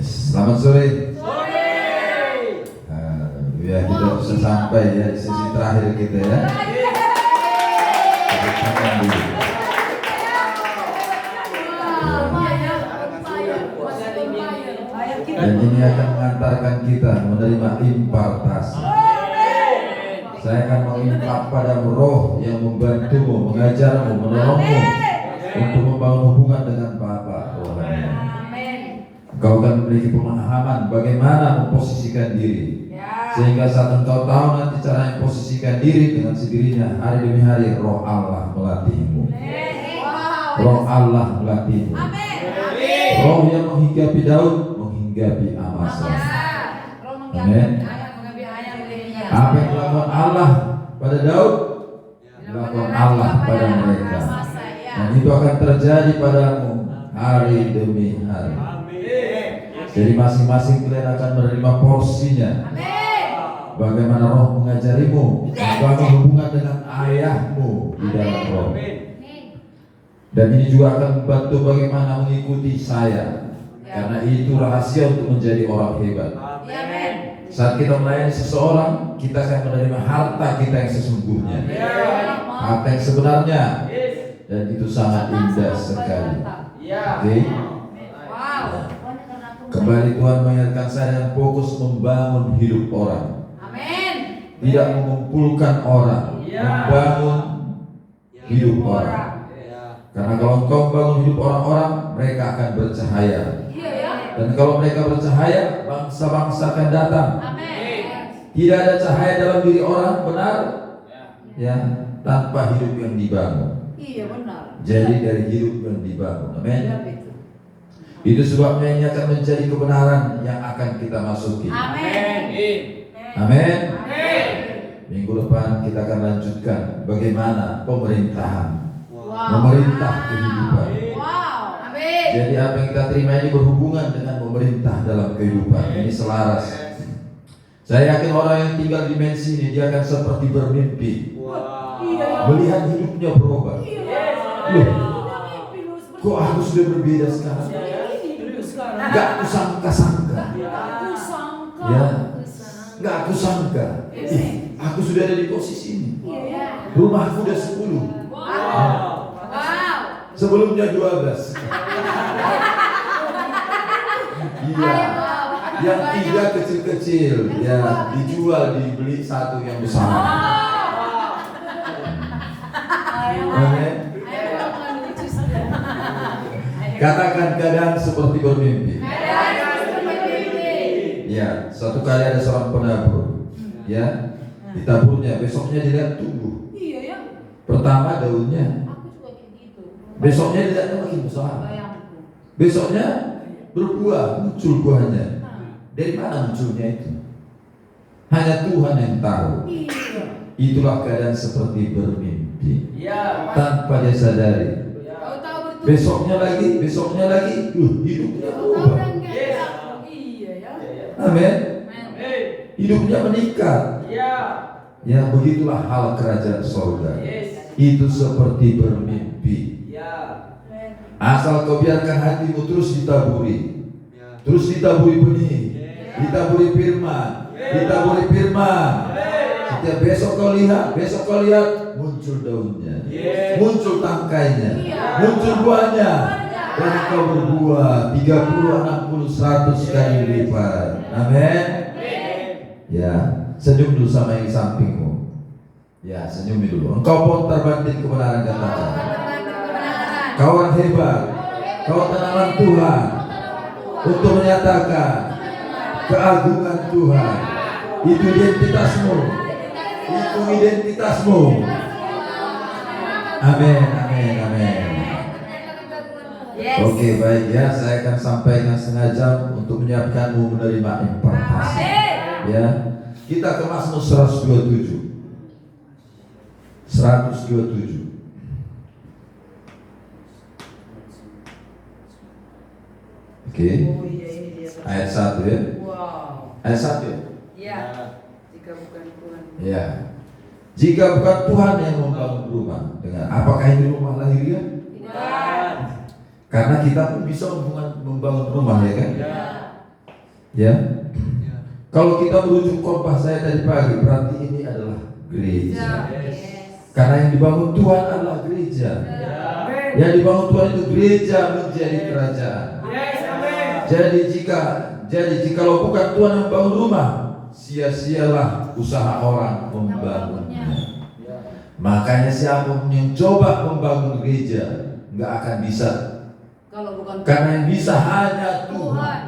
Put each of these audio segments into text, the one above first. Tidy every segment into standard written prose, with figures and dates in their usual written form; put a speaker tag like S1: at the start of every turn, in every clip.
S1: Selamat sore.
S2: Sore.
S1: Ya kita bisa sampai ya di sesi terakhir kita ya. Tangan dulu. Dan ini akan mengantarkan kita menerima impartasi. Saya akan mengimpak padamu roh yang membantumu, mengajarmu, menolongmu untuk membangun hubungan dengan Bapa rohani. Kau akan memiliki pemahaman bagaimana memposisikan diri, sehingga saat engkau tahu nanti cara memposisikan diri dengan sendirinya, hari demi hari Roh Allah melatihmu. Roh Allah melatihmu. Roh yang menghinggapi Daud menghinggapi Amasa. Amin. Apa yang dilakukan Allah pada Daud dilakukan Allah pada mereka, dan itu akan terjadi padamu hari demi hari. Jadi masing-masing kalian akan menerima porsinya. Bagaimana Roh mengajarimu membangun hubungan dengan ayahmu di dalam Roh. Dan ini juga akan membantu bagaimana mengikuti saya, karena itu rahasia untuk menjadi orang hebat. Saat kita melayani seseorang, kita akan menerima harta kita yang sesungguhnya, harta yang sebenarnya, dan itu sangat indah sekali. Oke? Kembali Tuhan mengingatkan saya dengan fokus membangun hidup orang, tidak mengumpulkan orang, membangun hidup orang. Karena kalau engkau membangun hidup orang-orang, mereka akan bercahaya. Dan kalau mereka bercahaya, bangsa-bangsa akan datang. Tidak ada cahaya dalam diri orang, benar? Ya, tanpa hidup yang dibangun. Jadi dari hidup yang dibangun. Amin. Itu sebabnya ini akan menjadi kebenaran yang akan kita masuki. Amin. Minggu depan kita akan lanjutkan bagaimana pemerintahan, memerintah kehidupan. Jadi apa yang kita terima ini berhubungan dengan memerintah dalam kehidupan. Ini selaras. Saya yakin orang yang tinggal di dimensi ini dia akan seperti bermimpi, melihat hidupnya berubah. Loh, kok aku sudah berbeda sekarang? Gak aku sangka-sangka. Ya, gak aku sangka. Aku sudah ada di posisi ini. Rumahku udah 10. Sebelumnya 12. Iya. Yang 3 kecil-kecil, ya dijual, dibeli 1 yang besar. Amin. Katakan keadaan seperti bermimpi. Ya, suatu kali ada seorang penabur, ya, ditaburnya, besoknya dilihat tumbuh. Pertama daunnya, besoknya dilihat makin besar. Besoknya berbuah, muncul buahnya. Dari mana munculnya itu? Hanya Tuhan yang tahu. Itulah keadaan seperti bermimpi, tanpa dia sadari. Besoknya lagi, hidupnya berubah. Amin. Hidupnya meningkat. Ya, begitulah hal kerajaan surga. Itu seperti bermimpi. Asal kau biarkan hatimu terus ditaburi, terus ditaburi benih, ditaburi firman. Setiap besok kau lihat muncul daunnya, muncul tangkainya, muncul buahnya, dan kau berbuah 30, 60, 100 kali lipat. Amin. Ya, senyum dulu sama yang di sampingmu. Ya, senyum dulu. Engkau pun terbanting kebenaran, katakan. Kau orang hebat, kau tanaman Tuhan untuk menyatakan keagungan Tuhan. Itu identitasmu. Amin. Oke, baik ya, saya akan sampaikan setengah jam untuk menyiapkanmu menerima impartasi. Ya, kita ke Mazmur 127. Oke. Ayat 1 ya. Ayat 1 ya.
S2: Jika bukan Tuhan.
S1: Ya. Jika bukan Tuhan yang membangun rumah, dengan apakah ini rumah lahiriah?
S2: Tidak.
S1: Karena kita pun bisa membangun rumah, ya kan? Ya. Kalau kita merujuk khotbah saya tadi pagi, berarti ini adalah gereja. Karena yang dibangun Tuhan adalah gereja. Yang dibangun Tuhan itu gereja menjadi kerajaan. Jadi jikalau bukan Tuhan yang membangun rumah, sia-sialah usaha orang membangunnya. Makanya siapapun yang coba membangun gereja nggak akan bisa. Karena yang bisa hanya Tuhan.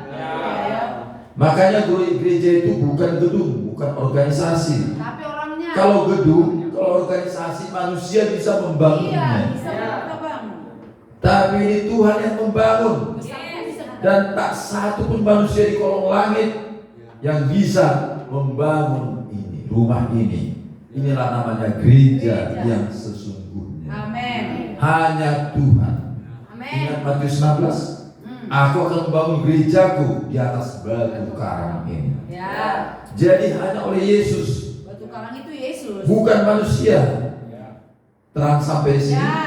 S1: Makanya gereja itu bukan gedung, bukan organisasi.
S2: Tapi orangnya.
S1: Kalau gedung, kalau organisasi manusia bisa membangunnya.
S2: Iya, bisa kita bangun.
S1: Tapi ini Tuhan yang membangun. Dan tak satu pun manusia di kolong langit yang bisa membangun ini, rumah ini. Inilah namanya gereja yang sesungguhnya.
S2: Amin.
S1: Hanya Tuhan.
S2: Amin.
S1: Ingat Matius 16. Aku akan membangun gerejaku di atas batu karang ini.
S2: Ya.
S1: Jadi hanya oleh Yesus,
S2: Batu karang itu Yesus.
S1: bukan manusia. Terang sampai di sini.
S2: Ya.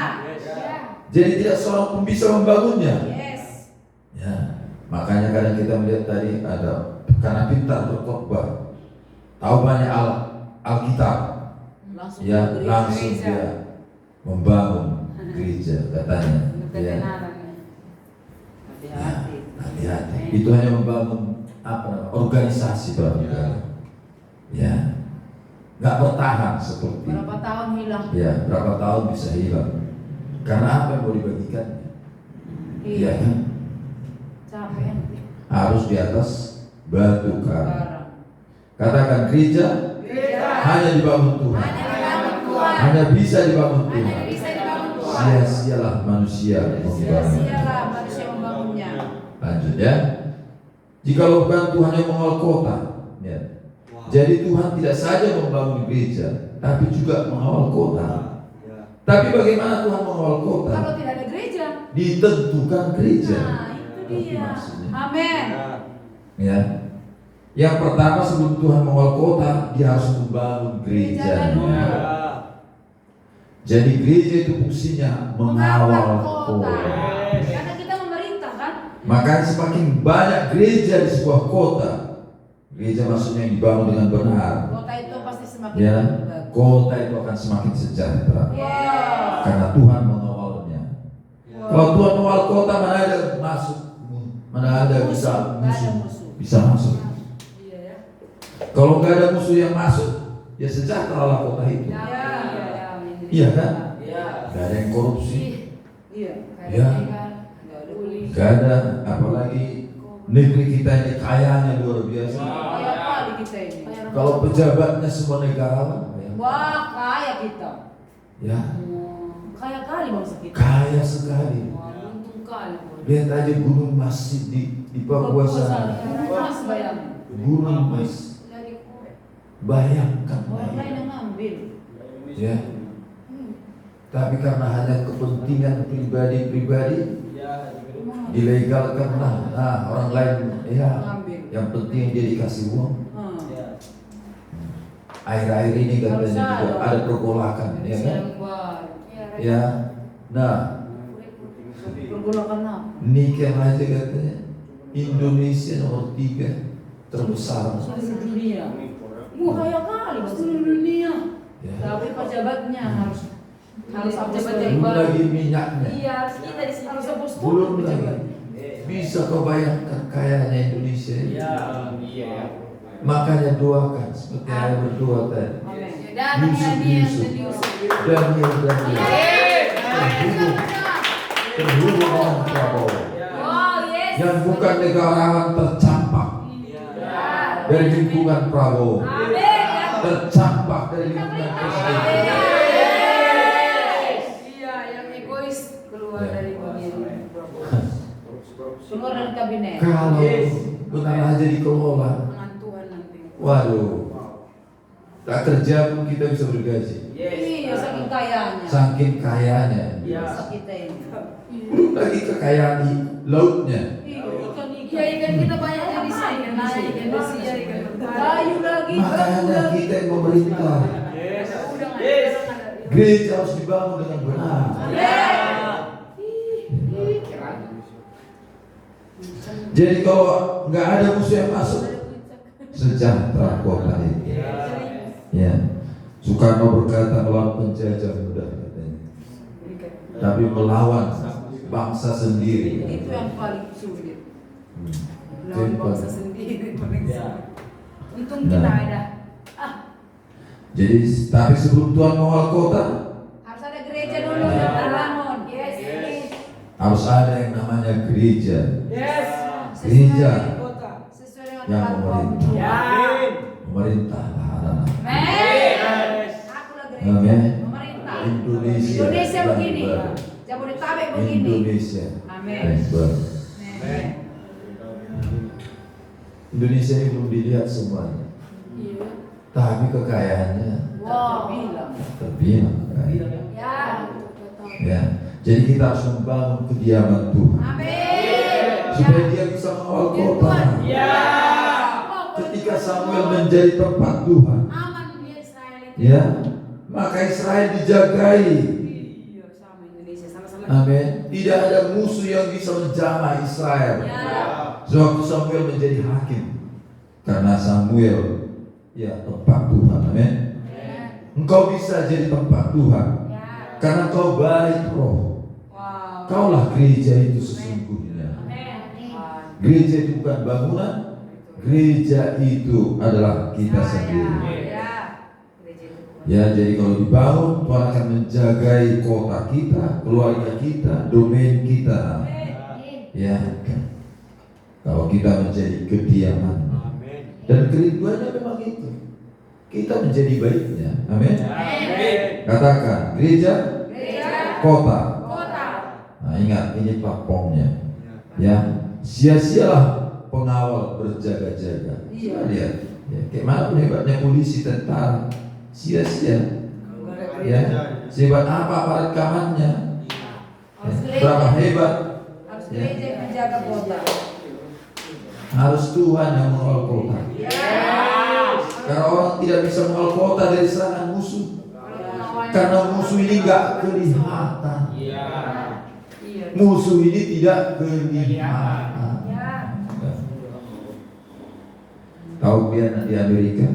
S1: Jadi tidak seorang pun bisa membangunnya.
S2: Yes.
S1: Ya, makanya kadang kita melihat tadi ada karena pintar berkhotbah, tahu banyak Alkitab,
S2: Langsung
S1: ya
S2: gereja.
S1: langsung dia membangun gereja katanya. Ya,
S2: Hati-hati.
S1: hati-hati. Itu hanya membangun organisasi barangkali. Ya, nggak bertahan seperti.
S2: Berapa tahun hilang?
S1: Ya, berapa tahun bisa hilang. Karena apa yang mau dibagikan? Iya kan?
S2: Capek.
S1: Harus di atas batu karang.
S2: Barang.
S1: Katakan gereja hanya dibangun Tuhan. Hanya bisa dibangun Tuhan. Sia-sialah manusia membangunnya.
S2: Sia-sialah manusia membangunnya.
S1: Lanjut ya. Jikalau bukan Tuhan yang mengawal kota, ya. Jadi Tuhan tidak saja membangun gereja, tapi juga mengawal kota. Tapi bagaimana Tuhan mengawal kota?
S2: Kalau tidak ada gereja,
S1: Ditentukan gereja.
S2: nah itu dia.
S1: Maksudnya.
S2: Amin.
S1: Ya. Yang pertama sebelum Tuhan mengawal kota, dia harus membangun gerejanya. Jadi gereja itu fungsinya mengawal kota.
S2: Karena kita memerintah kan?
S1: Makanya semakin banyak gereja di sebuah kota, gereja maksudnya yang dibangun dengan benar,
S2: Kota itu pasti semakin
S1: ya,
S2: bagus.
S1: kota itu akan semakin sejahtera.
S2: Wow.
S1: Karena Tuhan mengawalnya. Kalau Tuhan mengawal kota, mana ada masuk, mana ada bisa bisa masuk.
S2: Iya ya.
S1: Kalau nggak ada musuh yang masuk, ya sejahteralah kota itu. Iya kan? Gak ada yang korupsi,
S2: Iya.
S1: Ya.
S2: Nggak ada uli.
S1: gak ada, apalagi negeri kita ini kayanya luar biasa.
S2: Kaya kali kita ini.
S1: Kalau pejabatnya semua negarawan, ya.
S2: Wah, kaya kita.
S1: Ya,
S2: Kaya kali bangsa kita.
S1: kaya sekali.
S2: Wah, untung kali.
S1: Lihat aja gunung masih di Papua sana.
S2: Mas bayangin.
S1: Gunung Mas, bayangkan.
S2: Orang lain yang ngambil.
S1: Ya. Tapi karena hanya kepentingan pribadi dilegalkanlah. Nah, orang lain ya,
S2: Ngambil.
S1: yang penting dia dikasih uang.
S2: Hmm.
S1: Akhir-akhir ini katanya
S2: Harus
S1: juga
S2: ada.
S1: ada pergolakan, ya kan? Ya. Nah,
S2: Pergolakan apa?
S1: nikah aja katanya Indonesia nomor 3 terbesar.
S2: Seluruh dunia. Wah, kaya kali seluruh dunia.
S1: Ya.
S2: Tapi pejabatnya harus hapus
S1: Belum lagi minyaknya.
S2: Iya, kita di sini harus hapus
S1: Belum
S2: pejabat.
S1: lagi. Bisa kau bayangkan kayanya Indonesia ini? Makanya doakan seperti yang berdoa tadi. Yusuf. Daniel. Terhubung dengan Prabowo. Yang bukan negarawan tercampak dari lingkungan Prabowo. Tercampak dari lingkungan Presiden.
S2: Iya, yang egois keluar
S1: Ya.
S2: dari bagian keluar dari kabinet.
S1: Kalau benar aja dikelola,
S2: Dengan Tuhan nanti.
S1: waduh, tak kerja pun kita bisa bergaji.
S2: Iya, saking kayanya.
S1: Saking kayanya.
S2: Bangsa kita ini.
S1: Belum lagi kekayaan di lautnya.
S2: Iya, ikan kita banyak yang di sini. Naik Indonesia ikan kayu lagi,
S1: Makanya kita yang memerintah. Gereja harus dibangun dengan benar. Jadi kalau nggak ada musuh yang masuk, sejahtera kota itu. Ya, Soekarno berkata melawan penjajah mudah katanya, tapi melawan bangsa sendiri.
S2: Itu yang paling sulit. Lawan bangsa sendiri paling sulit. Untung kita ada.
S1: Jadi, tapi sebelum Tuhan mengawal kota,
S2: Harus ada gereja dulu yang terbangun. Yes.
S1: harus ada yang namanya gereja.
S3: Yes.
S1: Gereja
S2: Sesuai dengan
S1: yang
S2: platform.
S1: memerintah anak-anak.
S2: Amin. Akulah gereja.
S1: Amin.
S2: Pemerintah.
S1: Indonesia yang
S2: begini.
S1: baru.
S2: Jabodetabek begini.
S1: Indonesia
S2: Amin.
S1: yang baru.
S2: Amin.
S1: Indonesia ini belum dilihat semuanya,
S2: Iya.
S1: tapi kekayaannya
S2: Wow.
S1: terbilang kaya.
S2: Ya.
S1: Ya, jadi kita harus membangun kediaman Tuhan
S2: Amin.
S1: supaya Dia bisa mengawal kota. Ketika Samuel menjadi tempat Tuhan,
S2: Aman dia Israel itu.
S1: ya, maka Israel dijagai.
S2: Iya, sama Indonesia sama-sama.
S1: Amin. Tidak ada musuh yang bisa menjamah Israel.
S2: Ya.
S1: Sewaktu Samuel menjadi hakim, karena Samuel, ya, tempat Tuhan. Amin. Engkau bisa jadi tempat Tuhan
S2: Ya.
S1: karena kau baik roh.
S2: Wow.
S1: Kaulah gereja itu sesungguhnya.
S2: Amin.
S1: Gereja itu bukan bangunan, gereja itu adalah kita sendiri.
S2: Ya. Gereja itu.
S1: Ya, jadi kalau dibangun, Tuhan akan menjagai kota kita, keluarga kita, domain kita. Ya, kalau kita menjadi kediaman. Dan kerinduannya memang itu. Kita menjadi baiknya. Amin. Katakan, gereja,
S2: Gereja.
S1: kota.
S2: Kota.
S1: Nah, ingat, ini platformnya. Ya, sia-sialah pengawal berjaga-jaga.
S2: Iya.
S1: Lihat, ya, kayak mana pun hebatnya polisi, tentara, sia-sia. Ya, sehebat apa aparat keamanannya? Ya, berapa hebat?
S2: Harus gereja yang menjaga kota.
S1: Harus Tuhan yang mengawal kota. Karena orang tidak bisa mengawal kota dari serangan musuh. Karena musuh ini nggak kelihatan.
S2: Iya.
S1: Musuh ini tidak kelihatan.
S2: Ya.
S1: Tahu dia di Amerika,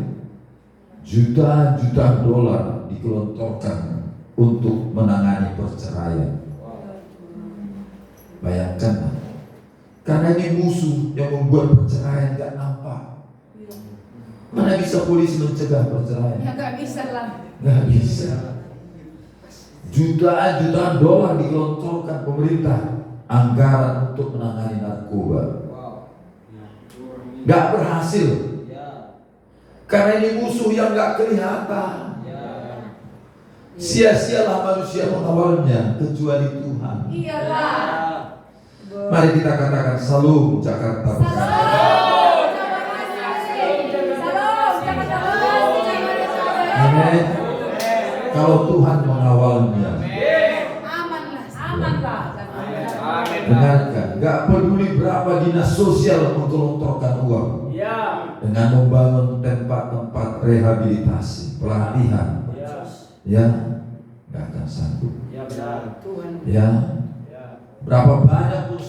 S1: jutaan-jutaan dolar digelontorkan untuk menangani perceraian. Bayangkan, karena ini musuh yang membuat perceraian gak nampak. Mana bisa polisi mencegah perceraian?
S2: Ya nggak bisa lah.
S1: Gak bisa. Jutaan-jutaan dolar digelontorkan pemerintah anggaran untuk menangani narkoba. Gak berhasil. Karena ini musuh yang gak kelihatan. Sia-sialah manusia mengawalnya kecuali Tuhan.
S2: Iyalah.
S1: Mari kita katakan salam Jakarta. Amin. Kalau Tuhan mengawalnya,
S2: Amanlah.
S1: dengarkan, gak peduli berapa dinas sosial menggelontorkan uang dengan membangun tempat-tempat rehabilitasi, pelatihan, ya, gak akan sanggup. Ya, berapa banyak pun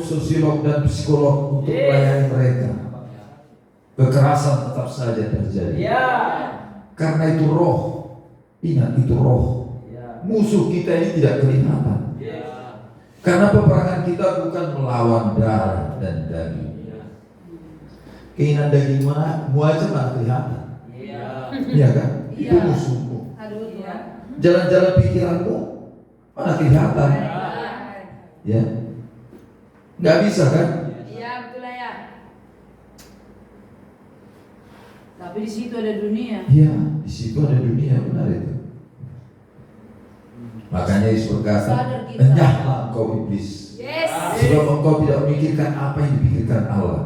S1: sosiolog dan psikolog untuk melayani mereka, kekerasan tetap saja terjadi. Karena itu roh, ingat itu roh. Musuh kita ini tidak kelihatan. Karena peperangan kita bukan melawan darah dan daging. Keinginan dagingmu aja mana kelihatan. Iya kan? Itu musuhmu. Jalan-jalan pikiranmu mana kelihatan. Ya, nggak bisa kan?
S2: Iya betul lah ya. Tapi di situ ada dunia.
S1: Iya, di situ ada dunia, benar itu. Makanya Yesus berkata,
S2: Sadar kita.
S1: enyahlah engkau iblis,
S2: Yes.
S1: sebab engkau tidak memikirkan apa yang dipikirkan Allah.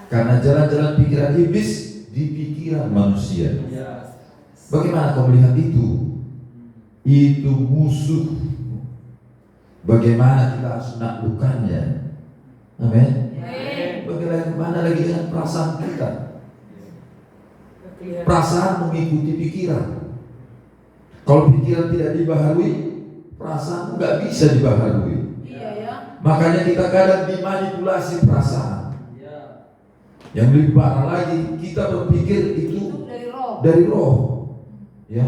S1: Karena jalan-jalan pikiran iblis di pikiran manusia. Bagaimana kau melihat itu? Itu musuh. Bagaimana kita harus menaklukkannya? Amin. Bagaimana lagi dengan perasaan kita? Perasaan mengikuti pikiran. Kalau pikiran tidak dibaharui, perasaan nggak bisa dibaharui.
S2: Iya ya.
S1: Makanya kita kadang dimanipulasi perasaan. Yang lebih parah lagi, kita berpikir itu
S2: Dari roh.
S1: dari roh. Ya,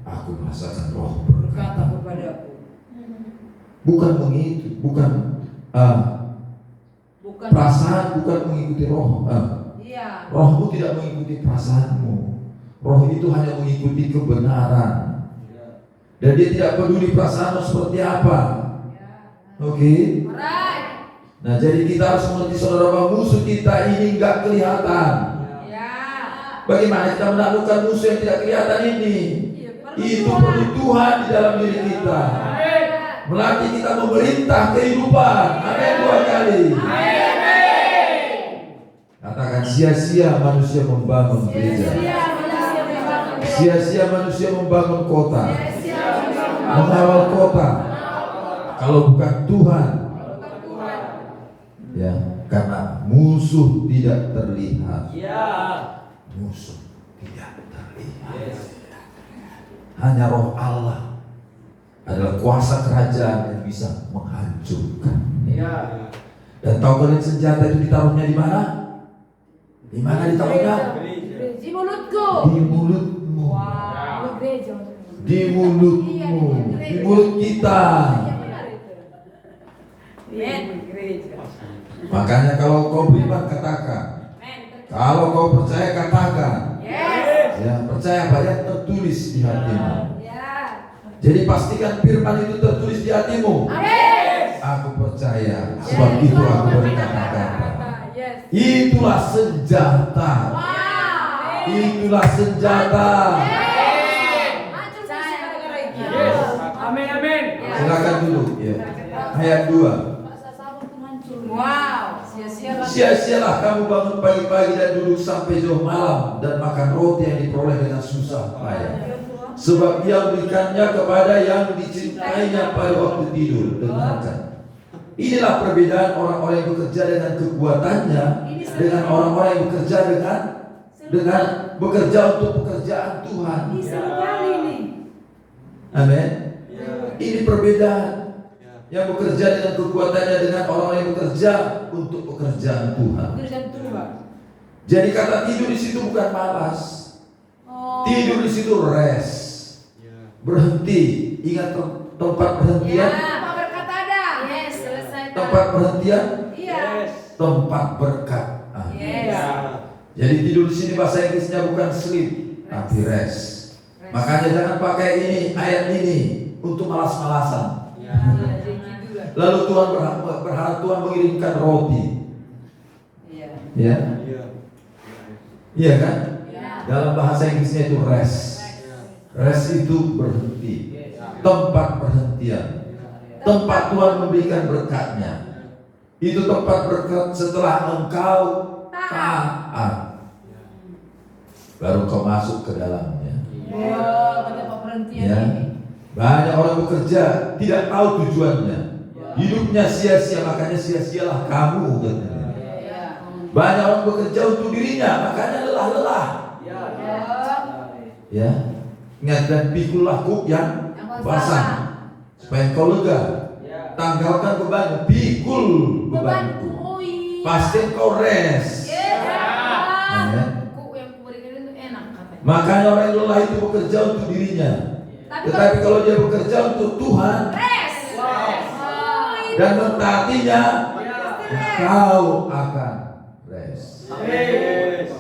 S1: aku merasakan roh berkata.
S2: Kata kepadaku.
S1: Bukan begitu, bukan
S2: Bukan.
S1: perasaan, bukan mengikuti roh.
S2: Iya.
S1: Rohmu tidak mengikuti perasaanmu. Roh itu hanya mengikuti kebenaran. Dan dia tidak peduli perasaanmu seperti apa. Oke?
S2: Alright.
S1: Nah, jadi kita harus mengerti saudara bahwa musuh kita ini enggak kelihatan.
S2: Ya.
S1: Bagaimana kita menaklukkan musuh yang tidak kelihatan ini?
S2: Iya,
S1: Itu perlu Tuhan di dalam diri kita. Melatih kita memerintah kehidupan. Amin, 2 kali. Katakan sia-sia manusia membangun gereja. Sia-sia manusia membangun kota, mengawal kota. Kalau bukan Tuhan, ya, karena musuh tidak terlihat. Musuh tidak terlihat. Hanya roh Allah adalah kuasa kerajaan yang bisa menghancurkan. Dan tahu kalian senjata itu ditaruhnya di mana? Di mana ditaruhnya?
S2: Di mulutku.
S1: Di mulutmu.
S2: Wow. Gereja.
S1: Di mulutmu. Di mulut kita.
S2: Gereja.
S1: Makanya kalau kau beriman katakan. Kalau kau percaya katakan.
S2: Yes.
S1: Ya, percaya apa ya? Tertulis di hatimu.
S2: Ya.
S1: Jadi pastikan firman itu tertulis di hatimu.
S2: Amin.
S1: Aku percaya, sebab itu aku berkata-kata.
S2: Yes.
S1: Itulah senjata.
S2: Wow.
S1: Itulah senjata.
S3: Amin.
S1: Silakan dulu. Ya. Ayat 2.
S2: Wow. Sia-sia.
S1: Sia-sialah kamu bangun pagi-pagi dan duduk sampai jauh malam dan makan roti yang diperoleh dengan susah payah. Sebab dia memberikannya kepada yang dicintainya pada waktu tidur. Dengarkan. Inilah perbedaan orang-orang yang bekerja dengan kekuatannya dengan orang-orang yang bekerja dengan bekerja untuk pekerjaan Tuhan. Amin. Ini perbedaan. Yang bekerja dengan kekuatannya dengan orang yang bekerja untuk pekerjaan Tuhan. Jadi kata tidur di situ bukan malas. Tidur di situ rest. Berhenti. Ingat tempat perhentian.
S2: Berkata ada. Yes, selesai.
S1: Tempat perhentian.
S2: Iya.
S1: Tempat berkat.
S2: Yes.
S1: Jadi tidur di sini bahasa Inggrisnya bukan sleep, tapi rest. Makanya jangan pakai ini ayat ini untuk malas-malasan. Lalu Tuhan berharap Tuhan mengirimkan roti. Ya. Iya kan? Dalam bahasa Inggrisnya itu rest. Rest itu berhenti. Tempat perhentian. Tempat Tuhan memberikan berkatnya. Itu tempat berkat setelah engkau taat. Baru kau masuk ke dalamnya. Ya. Banyak orang bekerja tidak tahu tujuannya. Hidupnya sia-sia, makanya sia-sialah kamu katanya. Banyak orang bekerja untuk dirinya, makanya lelah-lelah. Ya, ingat dan pikullah kuk yang basah supaya engkau lega. Tanggalkan bebanmu, pikul bebanku. Pasti engkau rest. Amin. Makanya orang yang lelah itu bekerja untuk dirinya. Tetapi kalau dia bekerja untuk Tuhan dan mentaatinya, kau akan rest.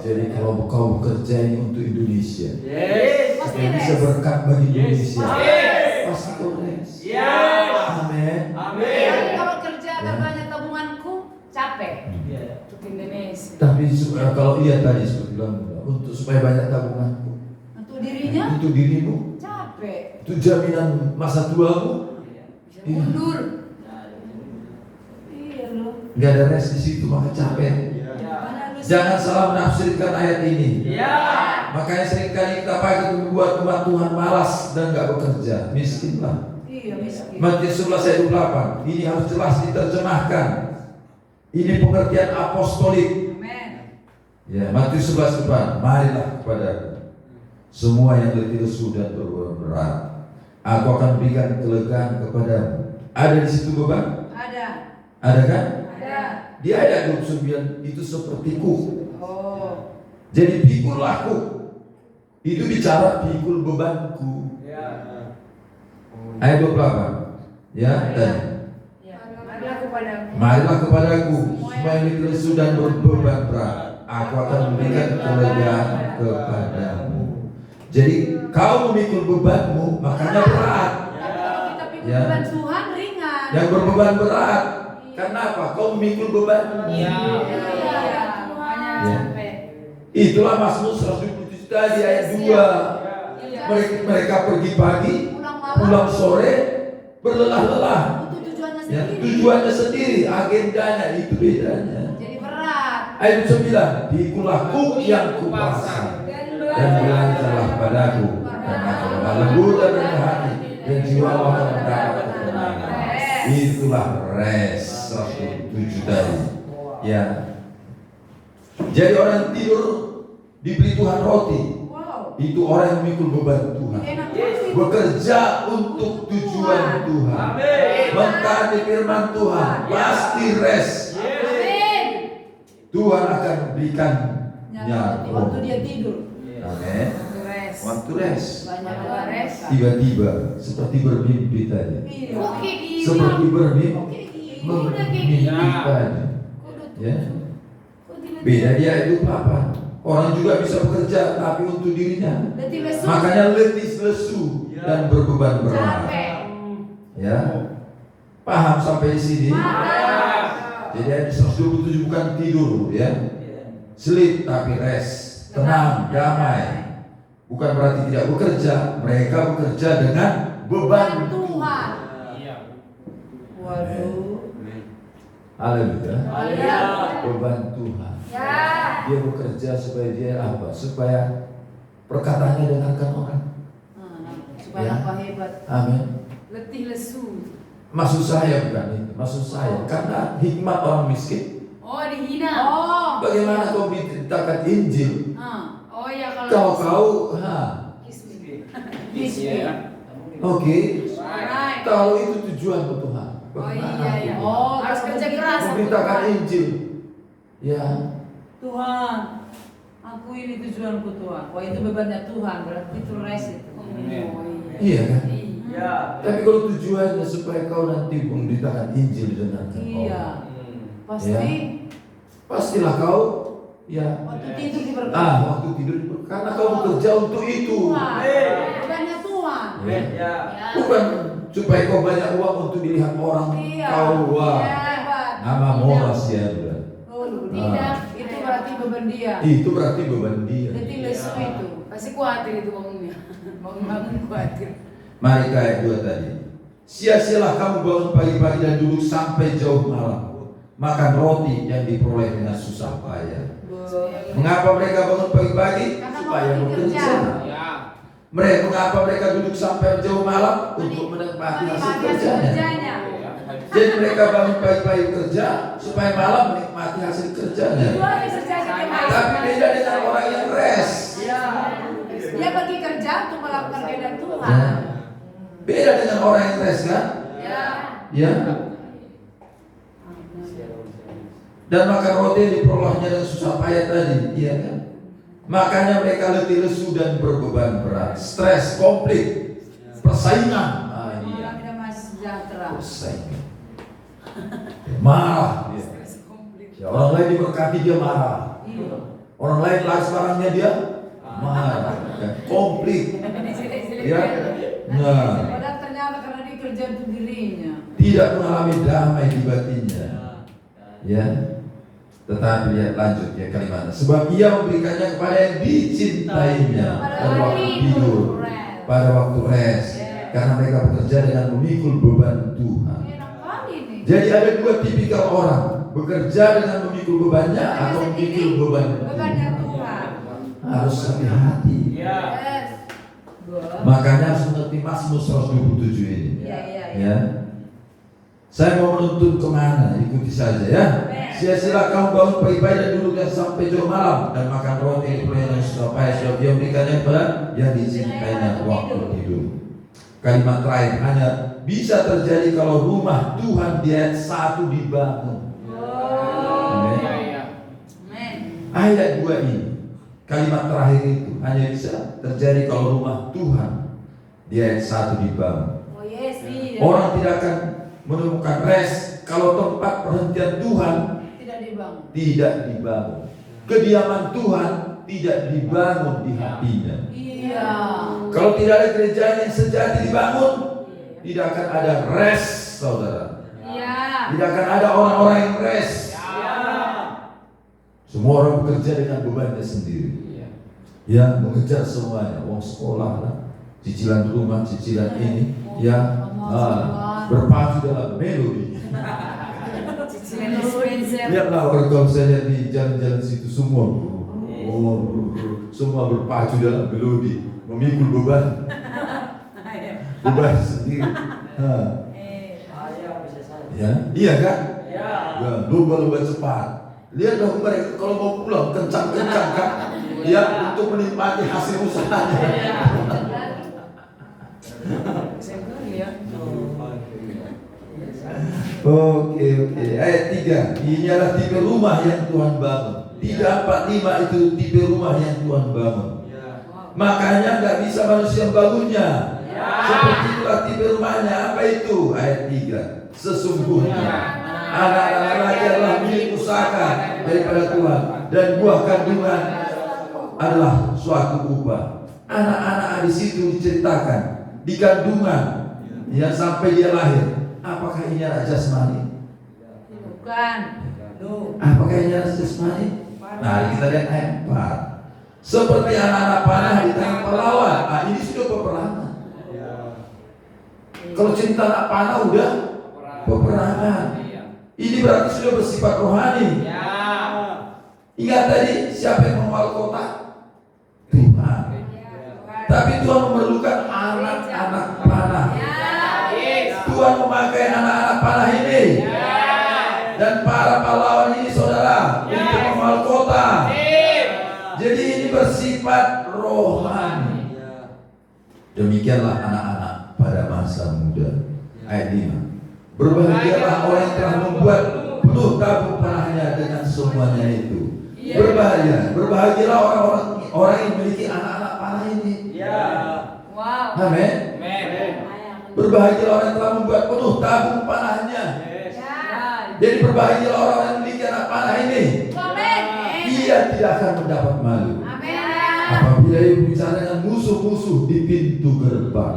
S1: Jadi kalau kau bekerja ini untuk Indonesia, supaya bisa berkat bagi Indonesia, pasti kau rest. Amin.
S2: Kalau kerja ada banyak tabunganku, capek. Untuk Indonesia.
S1: Tapi kalau iya tadi seperti bilang, untuk supaya banyak tabunganku,
S2: Untuk dirinya,
S1: untuk dirimu,
S2: capek.
S1: itu jaminan masa tuamu.
S2: Bisa mundur. Iya loh.
S1: Nggak ada rest di situ, maka capek. Jangan salah menafsirkan ayat ini. Makanya seringkali kita pakai membuat umat Tuhan malas dan nggak bekerja, miskinlah.
S2: Iya, miskin.
S1: Matius 11 ayat 28. Ini harus jelas diterjemahkan. Ini pengertian apostolik.
S2: Amen.
S1: Ya, Matius 11 depan. Marilah kepadaku semua yang letih lesu dan berat. Aku akan berikan kelegaan kepadamu. Ada di situ beban?
S2: Ada.
S1: Ada kan?
S2: Ada.
S1: Di ayat 29 itu sepertiku.
S2: Oh.
S1: Jadi pikullah aku. Itu bicara pikul bebanku. Ayat 28. Ya, dan
S2: Marilah kepadaku.
S1: marilah kepadaku semua yang lesu dan berbeban berat, aku akan memberikan kelegaan kepadamu. Jadi kau memikul bebanmu, makanya berat.
S2: Tapi kalau kita pikul
S1: Ya.
S2: beban Tuhan ringan.
S1: Yang berbeban berat, kenapa? Kau memikul bebanmu.
S2: Iya.
S1: Ya.
S2: Sampai.
S1: Itulah Mazmur 127 tadi ayat 2. Mereka pergi pagi, pulang sore, berlelah-lelah.
S2: Untuk tujuannya
S1: Ya,
S2: sendiri.
S1: tujuannya sendiri, agendanya itu bedanya.
S2: Jadi berat.
S1: Ayat 9, pikulah kuk yang kupasang dan belajarlah padaku, karena aku lemah lembut dan rendah hati, dan jiwamu akan mendapat ketenangan. Itulah res 107 tadi. Ya. Jadi orang yang tidur diberi Tuhan roti,
S2: Wow.
S1: itu orang yang memikul beban Tuhan.
S2: Enak banget.
S1: Bekerja untuk tujuan Tuhan, mentaati firman Tuhan, pasti res.
S2: Amin.
S1: Tuhan akan berikan
S2: Waktu dia tidur.
S1: Amin.
S2: Res.
S1: Waktu res,
S2: Banyak res.
S1: tiba-tiba seperti bermimpi tadi.
S2: Iya.
S1: Seperti bermimpi
S2: Udah kayak
S1: tadi. Ya. Beda dia hidup apa? Orang juga bisa bekerja tapi untuk dirinya.
S2: Letih lesu.
S1: Makanya letih lesu dan berbeban berat.
S2: Capek.
S1: Ya. Paham sampai di sini?
S2: Paham.
S1: Jadi ayat 127 bukan tidur ya. Sleep tapi rest, tenang, damai. Bukan berarti tidak bekerja, mereka bekerja dengan beban
S2: Tuhan. Waduh.
S1: Haleluya.
S2: Haleluya.
S1: Beban Tuhan.
S2: Ya.
S1: Dia bekerja supaya dia apa? Supaya perkataannya dengarkan orang.
S2: Supaya
S1: Ya.
S2: apa hebat.
S1: Amin.
S2: Letih lesu.
S1: Maksud saya bukan itu. Maksud saya karena hikmat orang miskin.
S2: Oh, dihina. Oh.
S1: Bagaimana kau diceritakan Injil?
S2: Oh ya
S1: Kalau kau, oke.
S2: Alright.
S1: Kalau itu tujuan Tuhan.
S2: Oh iya. Oh, harus kerja keras.
S1: Memberitakan Injil. Ya.
S3: Tuhan, aku ini tujuanku Tuhan. Wah itu bebannya Tuhan, berarti itu res itu.
S1: Iya kan?
S2: Iya.
S1: Tapi kalau tujuannya supaya kau nanti memberitakan Injil dengan
S3: Iya, pasti.
S1: Ya. Pastilah kau ya.
S3: Waktu tidur diberkati.
S1: Waktu tidur karena kau bekerja untuk itu.
S3: Tuhan, bebannya Tuhan.
S1: Ya. Bukan supaya kau banyak uang untuk dilihat orang.
S3: Iya.
S1: Kau wah.
S3: Hebat.
S1: Nama moras ya sudah.
S3: Oh, tidak. Itu berarti beban dia.
S1: Itu berarti beban dia.
S3: Letih lesu itu.
S2: Pasti khawatir itu bangunnya. Bangun khawatir.
S1: Mari ke ayat 2 tadi. Sia-sialah kamu bangun pagi-pagi dan duduk sampai jauh malam, makan roti yang diperoleh dengan susah payah. Mengapa mereka bangun pagi-pagi?
S2: Karena
S1: Supaya
S2: mau
S1: bekerja.
S2: bekerja.
S1: Mengapa mereka duduk sampai jauh malam? Untuk menikmati hasil kerjanya. Jadi mereka bangun pagi-pagi kerja supaya malam menikmati hasil kerjanya. Tapi beda dengan orang yang rest.
S2: Dia pergi kerja untuk melakukan kehendak
S1: Ya.
S2: Tuhan.
S1: Beda dengan orang yang rest kan?
S2: Ya.
S1: Ya. Dan makan roti yang diperolehnya dengan susah payah tadi, iya kan? Makanya mereka letih lesu dan berbeban berat, stres, konflik, persaingan.
S3: Orang damai sejahtera.
S1: Persaingan. Marah dia. Ya, orang lain diberkati dia marah.
S3: Iya.
S1: Orang lain laris barangnya dia marah. Ya, konflik. Ya. Nah,
S3: Padahal ternyata karena dia kerja untuk dirinya.
S1: tidak mengalami damai di batinnya. Ya. Tetapi lihat lanjut ya kalimatnya. Sebab ia memberikannya kepada yang dicintainya pada waktu tidur, pada waktu rest. Karena mereka bekerja dengan memikul beban Tuhan.
S2: Enak kali nih.
S1: Jadi ada dua tipikal orang, bekerja dengan memikul bebannya atau memikul beban
S2: Bebannya
S1: Tuhan.
S2: Tuhan.
S1: Harus hati-hati.
S2: Yes.
S1: Makanya harus mengerti Mazmur 127 ini.
S2: Iya.
S1: Ya. Saya mau menuntun kemana? Ikuti saja ya. Sia-sialah kamu bangun pagi-pagi dan duduk sampai jauh malam dan makan roti yang diperoleh dengan susah payah, sebab dia memberikannya kepada yang dicintainya waktu tidur. Kalimat terakhir hanya bisa terjadi kalau rumah Tuhan di ayat 1 dibangun. Amin.
S3: Amin.
S1: Ayat 2 ini, kalimat terakhir itu hanya bisa terjadi kalau rumah Tuhan di ayat 1 dibangun.
S2: Oh yes, iya.
S1: Orang tidak akan menemukan rest kalau tempat perhentian Tuhan
S3: Tidak dibangun.
S1: tidak dibangun. Kediaman Tuhan tidak dibangun di hatinya.
S3: Iya.
S1: Kalau tidak ada gereja yang sejati dibangun, tidak akan ada rest, saudara.
S2: Iya.
S1: Tidak akan ada orang-orang yang rest. Semua orang bekerja dengan bebannya sendiri. Ya, mengejar semuanya, uang sekolah lah, cicilan rumah, cicilan ini, ya, berpacu dalam melodi.
S2: Cicilan dispenser.
S1: Lihatlah orang kalau saya lihat di jalan-jalan situ semua, semua berpacu dalam melodi, memikul beban sendiri. Ya, iya kan? Ya, lomba-lomba cepat. Lihatlah mereka kalau mau pulang kencang-kencang kan? Ya, untuk menikmati hasil usahanya. Oke. Ayat 3. Ini adalah tipe rumah yang Tuhan bangun. 345 itu tipe rumah yang Tuhan bangun. Makanya nggak bisa manusia bangunnya. Seperti itulah tipe rumahnya. Apa itu? Ayat 3. Sesungguhnya anak-anak laki adalah milik usaha daripada Tuhan, dan buah kandungan adalah suatu upah. Anak-anak di situ diceritakan di kandungan, ya, sampai dia lahir. Apakah ini anak jasmani?
S3: Bukan.
S1: Apakah ini anak jasmani? Nah, kita lihat ayat 4. Seperti anak-anak panah di tangan pahlawan. Nah, ini sudah peperangan. Kalau cerita anak panah udah peperangan. Ini berarti sudah bersifat rohani. Ingat tadi, siapa yang mengawal kota? Tuhan. Tapi Tuhan memerlukan anak-anak panah. Tuhan memakai anak-anak panah ini dan para pahlawan ini, saudara, untuk mengawal kota. Jadi ini bersifat rohani. Demikianlah anak-anak pada masa muda. Ayat 5. Berbahagialah orang yang telah membuat penuh tabung panahnya dengan semuanya itu. Berbahagialah orang yang memiliki anak-anak panah ini.
S2: Wow.
S1: Amin. Berbahagialah orang yang telah membuat penuh tabung panahnya. Jadi berbahagialah orang yang memiliki anak panah ini. Ia tidak akan mendapat malu apabila ia berbicara dengan musuh-musuh di pintu gerbang.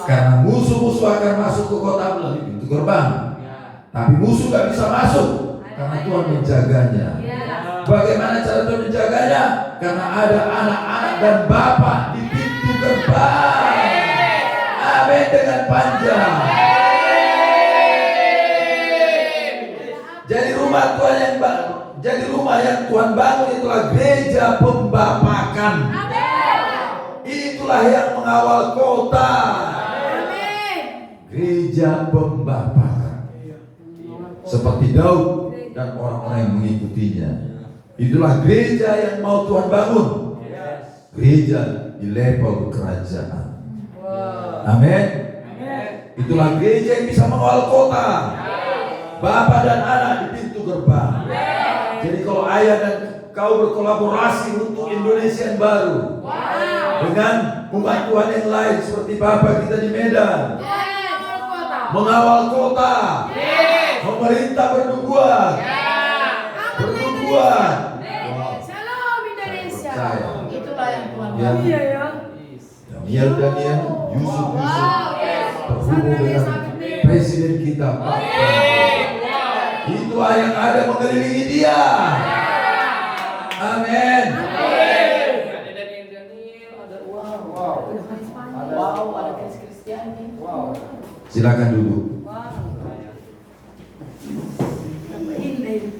S1: Karena musuh-musuh akan masuk ke kota melalui pintu gerbang. Tapi musuh gak bisa masuk karena Tuhan menjaganya. Bagaimana cara Tuhan menjaganya? Karena ada anak-anak dan bapak di pintu gerbang. Amin, dengan panjang. Jadi rumah yang Tuhan bangun itulah gereja pembapakan. Itulah yang mengawal kota. Gereja pembapakan. Seperti Daud dan orang-orang yang mengikutinya. Itulah gereja yang mau Tuhan bangun. Gereja di level kerajaan. Amin. Itulah gereja yang bisa mengawal kota. Bapak dan anak di pintu gerbang. Jadi kalau ayah dan kau berkolaborasi untuk Indonesia yang baru dengan umat Tuhan yang lain seperti Bapak kita di Medan, mengawal kota, pemerintah bernubuat,
S2: Shalom Indonesia.
S1: Percaya.
S3: Itulah yang Tuhan
S1: Ya.
S3: bangun.
S2: Iya ya.
S1: Daniel, Yusuf, terhubung dengan presiden kita, Pak. Itulah yang ada mengelilingi dia. Amin.
S3: Ada Kristiani.
S1: Silakan duduk.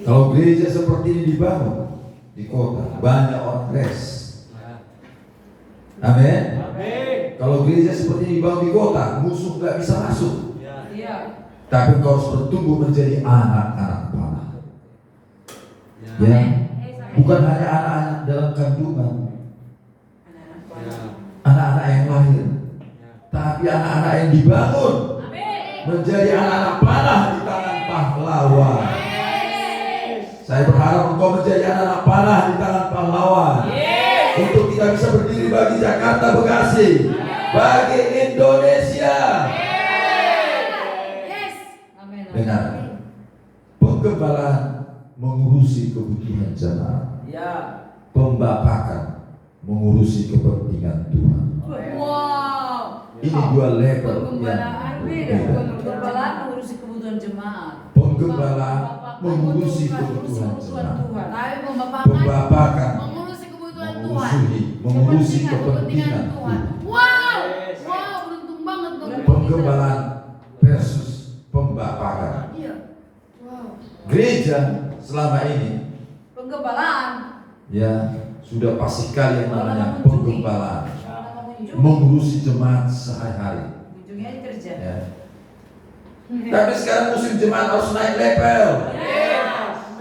S1: Kalau gereja seperti ini dibangun di kota, banyak orang rest. Amin. Kalau gereja seperti ini dibangun di kota, musuh nggak bisa masuk.
S3: Iya.
S1: Tapi kau harus bertumbuh menjadi anak-anak panah. Ya, bukan hanya anak-anak dalam kandungan, anak-anak yang lahir, tapi anak-anak yang dibangun menjadi anak-anak panah di tangan pahlawan. Saya berharap engkau menjadi anak-anak panah di tangan pahlawan, untuk kita bisa berdiri bagi Jakarta, Bekasi, bagi Indonesia. Dengar, penggembalaan mengurusi kebutuhan jemaat, pembapakan mengurusi kepentingan Tuhan.
S2: Wow.
S1: Ini dua level
S2: Penggembalaan
S1: yang
S2: beda.
S1: berbeda.
S3: Penggembalaan mengurusi kebutuhan jemaat.
S1: Penggembalaan mengurusi kebutuhan jemaat,
S2: Tapi
S1: pembapakan
S2: mengurusi kebutuhan Tuhan.
S1: mengurusi kepentingan
S2: Tuhan.
S1: Tuhan.
S2: Wow. Wow, beruntung banget dong.
S1: Penggembalaan versus pembapakan.
S2: Iya. Wow.
S1: Gereja selama ini
S3: Penggembalaan.
S1: ya sudah pasti sekali yang namanya penggembalaan,
S3: Mengunjungi.
S1: mengurusi jemaat sehari-hari.
S3: Mengunjungi aja kerja.
S1: Ya. Tapi sekarang musim jemaat harus naik level,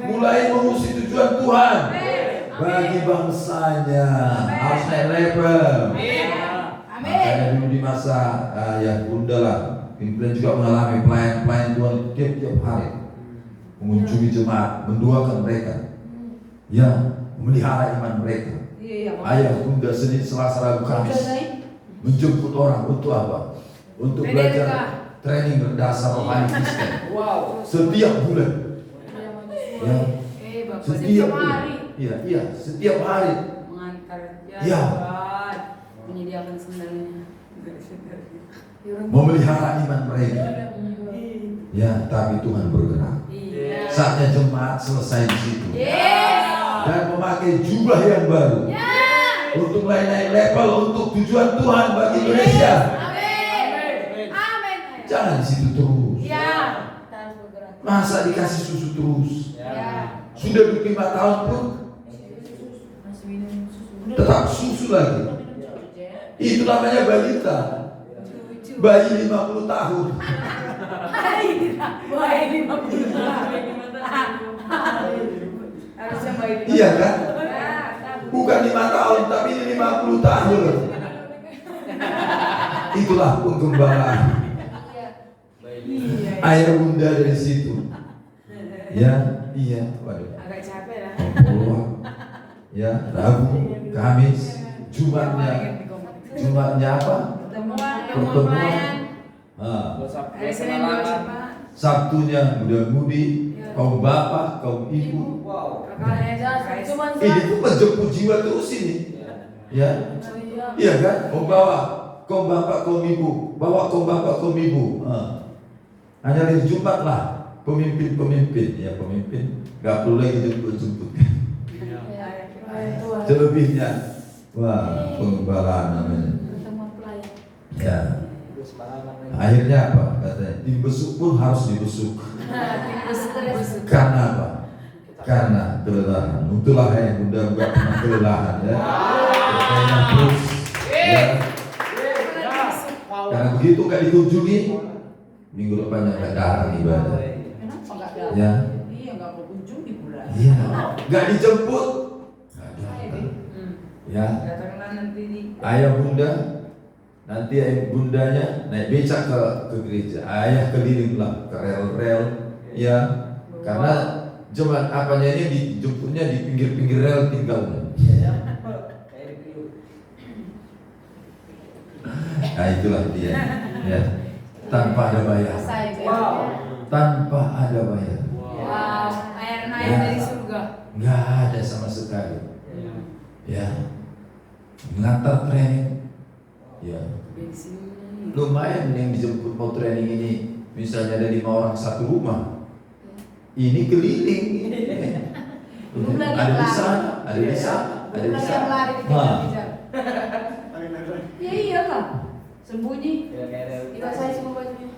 S1: mulai mengurusi tujuan Tuhan bagi bangsanya, harus naik level. Makanya dulu di masa ya bunda lah, pimpinan juga mengalami pelayan-pelayan Tuhan tiap-tiap hari mengunjungi jemaat, mendoakan mereka, ya memelihara iman mereka.
S3: Iya.
S1: Ayah, bunda, Senin, Selasa, Rabu, Kamis menjemput orang untuk apa? Untuk belajar training dasar rohani Kristen. Setiap bulan. Ya.
S2: Bapak
S1: Setiap
S2: hari.
S1: bulan. Iya, setiap hari.
S3: Mengantar.
S1: Ya.
S3: Menyediakan sendalnya.
S1: Memelihara iman mereka. Ya, tapi Tuhan bergerak.
S3: Iya.
S1: Saatnya jemaat selesai di situ.
S2: Yes.
S1: Dan memakai jubah yang baru. Untuk mulai naik level untuk tujuan Tuhan bagi Indonesia.
S2: Amin. Amin.
S1: Jangan di situ terus.
S2: Ya.
S1: Masa dikasih susu terus?
S2: Ya.
S1: Sudah 25 tahun pun
S3: Masih minum susu.
S1: tetap susu lagi. Itu namanya balita. Bayi 50 tahun.
S2: Baik 50 tahun. Harusnya baik.
S1: Iya kan? Bukan 5 tahun, tapi ini 50 tahun. Itulah penggembalaan. Ayah bunda dari situ. Ya, iya. Waduh.
S2: Agak capek lah.
S1: Keluar. Ya, Rabu, Kamis, Jumatnya apa? Pertemuan.
S2: Hari Senin doa
S1: Sabtunya muda-mudi, kaum bapak, kaum ibu. Ini tuh menjemput jiwa terus ini. Ya, iya kan? Bawa kaum bapak, kaum ibu, bawa kaum bapak, kaum ibu. Hanya hari Jumat lah pemimpin, ya pemimpin nggak perlu lagi jemput. Selebihnya, wah penggembalaan namanya. Ya. Akhirnya apa? Katanya tim besuk pun harus dibesuk. Karena apa? Karena kelelahan. Itulah yang bunda bukan pernah kelelahan ya. Katanya terus. Ya. Karena begitu nggak dikunjungi, minggu depannya nggak datang ibadah.
S3: Kenapa nggak datang?
S1: Ya.
S3: Iya, nggak berkunjung di bulan.
S1: Iya. Nggak dijemput. Nggak datang. Ya.
S2: Datanglah nanti di
S1: Ayah bunda, nanti ayah bundanya naik becak ke gereja. Ayah kelilinglah ke rel-rel, ya. Karena jemaat apanya ini dijemputnya di pinggir-pinggir rel tinggalnya. Nah itulah dia, ya. Tanpa ada bayar. Tanpa ada bayar.
S2: wow, air dari surga.
S1: Nggak ada sama sekali. Ya. Mengantar training. Ya. Lumayan yang dijemput mau training ini. Misalnya ada 5 orang satu rumah. Ini keliling. Ada di sana, ada di sana, ada di sana.
S2: Ya iyalah.
S3: Sembunyi.
S2: Tidak saya semua bajunya.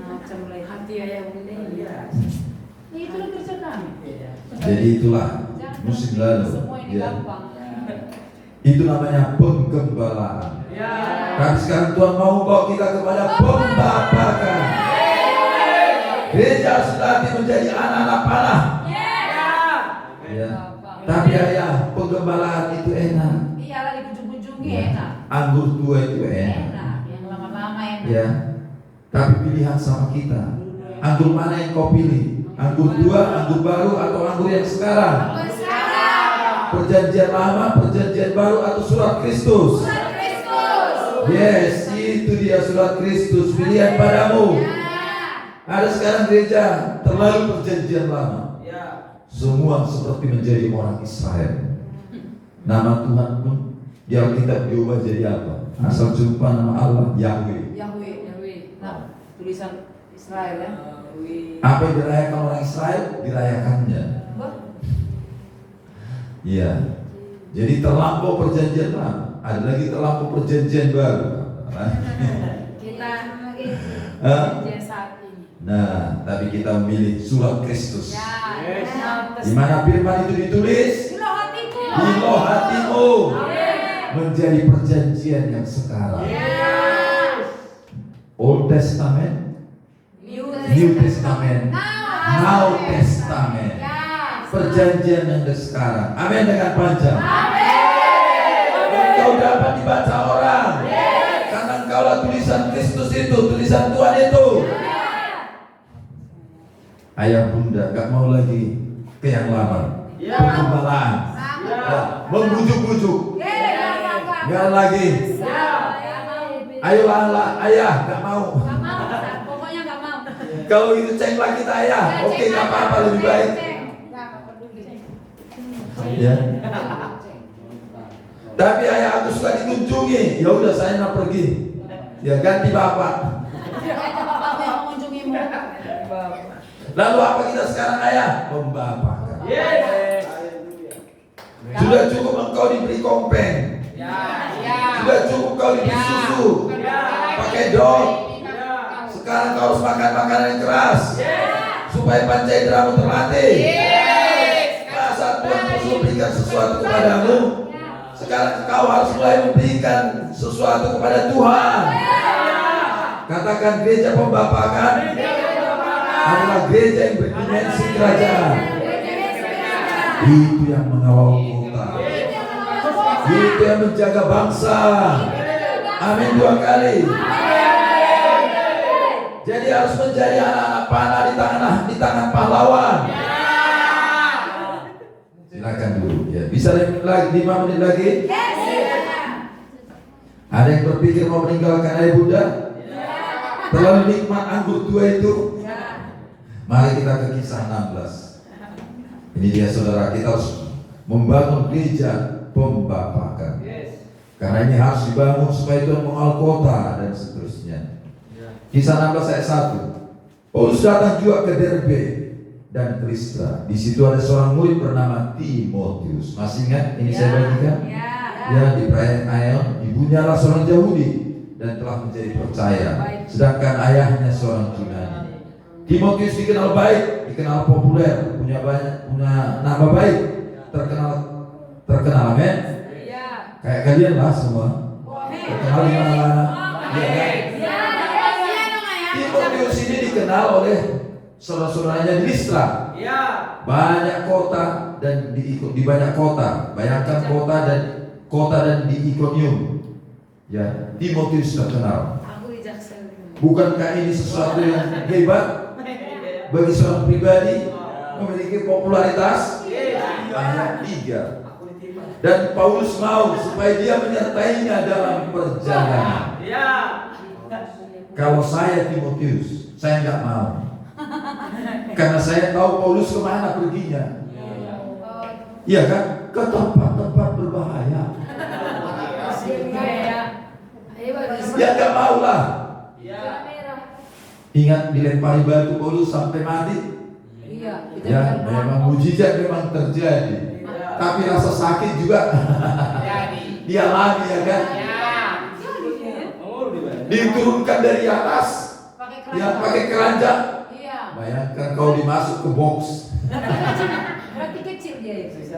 S3: Macam lain.
S2: Hati ayah bunda ini.
S3: Ya, itulah kerja kami.
S1: Jadi itulah musim lalu.
S3: Semua ini
S1: Ya.
S3: gampang.
S1: Itu namanya penggembalaan. Tapi sekarang Tuhan mau bawa kita kepada pembapakan. Gereja harus dilatih menjadi anak-anak panah. Ya. Tapi ayah, penggembalaan itu enak.
S3: Iyalah dikunjung-kunjungi
S1: Ya.
S3: enak.
S1: Anggur tua itu enak.
S3: Enak. Yang lama-lama yang
S1: Ya, tapi pilihan sama kita. Anggur mana yang kau pilih? Anggur tua, anggur baru, atau anggur yang sekarang? Perjanjian lama, perjanjian baru, atau surat Kristus? Yes, itu dia surat Kristus. Pilihan padamu. Ada sekarang gereja terlalu perjanjian lama. Semua seperti menjadi orang Israel. Nama Tuhan pun di Alkitab diubah jadi apa? Asal jumpa nama Allah Yahweh.
S3: Yahweh. Nah, tulisan Israel ya.
S1: Apa yang dirayakan orang Israel dirayakannya. Iya. Jadi terlampau perjanjian lama. Ada lagi terlampau perjanjian baru.
S2: Kita
S1: Hah?
S2: saat ini.
S1: Nah, tapi kita memilih surat Kristus.
S2: Ya.
S1: Di mana firman itu ditulis?
S2: Di loh hatiku.
S1: Di loh hatimu. Menjadi perjanjian yang sekarang. Old Testament, New Testament, Now Testament. Perjanjian yang ada sekarang. Amin dengan panjang. Engkau dapat dibaca orang. Karena engkaulah tulisan Kristus itu, tulisan Tuhan itu. Ayah bunda gak mau lagi ke yang lama. Penggembalaan, membujuk-bujuk. Gak lagi. Ayolah ayah, gak mau.
S2: Pokoknya nggak mau.
S1: Kalau itu cenglah kita ayah, oke gak apa-apa, lebih baik. Ya. Tapi ayah aku suka dikunjungi, ya udah saya nak pergi. Ya ganti bapak.
S2: Bapakmu yang mengunjungimu.
S1: Lalu apa kita sekarang ayah? Membapakan. Sudah cukup engkau diberi kompeng. Sudah cukup kau diberi susu, pakai dot. Sekarang kau harus makan makanan yang keras, supaya panca inderamu terlatih. Masa Tuhan terus memberikan sesuatu kepadamu, sekarang kau harus mulai memberikan sesuatu kepada Tuhan. Katakan gereja pembapakan adalah gereja yang berdimensi kerajaan. Itu yang mengawal kota. Itu yang menjaga bangsa. Amin 2 kali. Jadi harus menjadi anak-anak panah di tangan pahlawan. Silakan dulu ya. Bisa 5 menit lagi? Ada yang berpikir mau meninggalkan ayah bunda? Terlalu nikmat anggur tua itu? Mari kita ke kisah 16. Ini dia saudara, kita harus membangun gereja pembapakan. Karena ini harus dibangun supaya Tuhan mengenal kota dan seterusnya. Kisah 16 ayat 1. Paulus datang juga ke Derbe dan ke Listra. Di situ ada seorang murid bernama Timotius. Masih ingat ini saya bagikan? Ya, di perayaan Aion ibunya adalah seorang Yahudi dan telah menjadi percaya, sedangkan ayahnya seorang Yunani. Timotius dikenal baik, dikenal populer, punya nama baik, terkenal, amin. Kayak kalian lah semua, terkenal di mana-mana. Ya, kan? Timotius ini dikenal oleh saudara-saudaranya di Listra. Banyak kota dan di banyak kota. Bayangkan kota dan di Ikonium. Ya, Timotius terkenal. Bukankah ini sesuatu yang hebat bagi seorang pribadi memiliki popularitas? Hanya 3. Dan Paulus mau supaya dia menyertainya dalam perjalanan. Kalau saya Timotius, saya nggak mau. Karena saya tahu Paulus kemana perginya. Iya kan? Ke tempat-tempat berbahaya. Ya nggak mau lah. Ingat dilempari batu Paulus sampai mati. Ya, memang mujizat memang terjadi. Tapi rasa sakit juga dia lagi ya kan. Diturunkan dari atas, ya pakai keranjang. Bayangkan kau dimasuk ke box.
S2: Berarti kecil dia itu.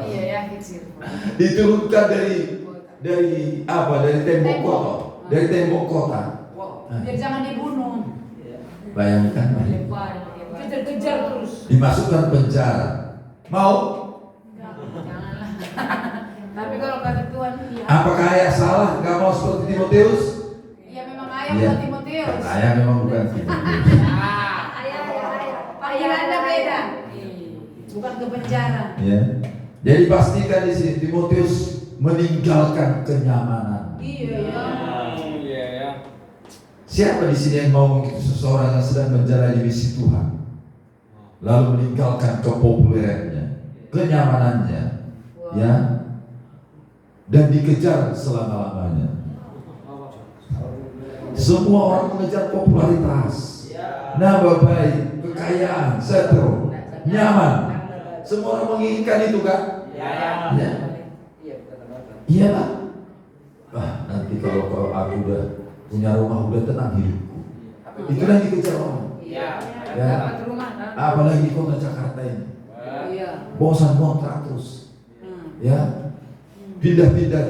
S2: Iya ya kecil.
S1: Diturunkan dari apa? Dari tembok kota. Dari tembok kota.
S2: Biar jangan dibunuh.
S1: Bayangkan.
S2: Kejar-kejar terus.
S1: Dimasukkan penjara. Mau?
S2: Janganlah. Tapi kalau kata Tuhan, iya.
S1: Apakah ayah salah? Gak mau seperti Timotius?
S2: Iya memang ayah
S1: Iya.
S2: buat Timotius
S1: Jadi pastikan di sini Timotius meninggalkan kenyamanan.
S3: Iya ya.
S1: Siapa di sini yang mau mengikuti seseorang yang sedang menjalani misi Tuhan, lalu meninggalkan kepopulerannya, kenyamanannya, ya, dan dikejar selama-lamanya? Semua orang mengejar popularitas, nama baik, kekayaan, setro, nyaman. Semua orang menginginkan itu kan? Ya. Iya lah. Wah, nanti kalau aku udah punya rumah, udah tenang hidupku. Itu yang dikejar orang.
S3: Iya.
S1: Ya.
S2: Dapat rumah kan?
S1: Apalagi kota Jakarta ini.
S3: Iya.
S1: Bosan kontrak terus.
S3: Hmm.
S1: Ya. Pindah-pindah.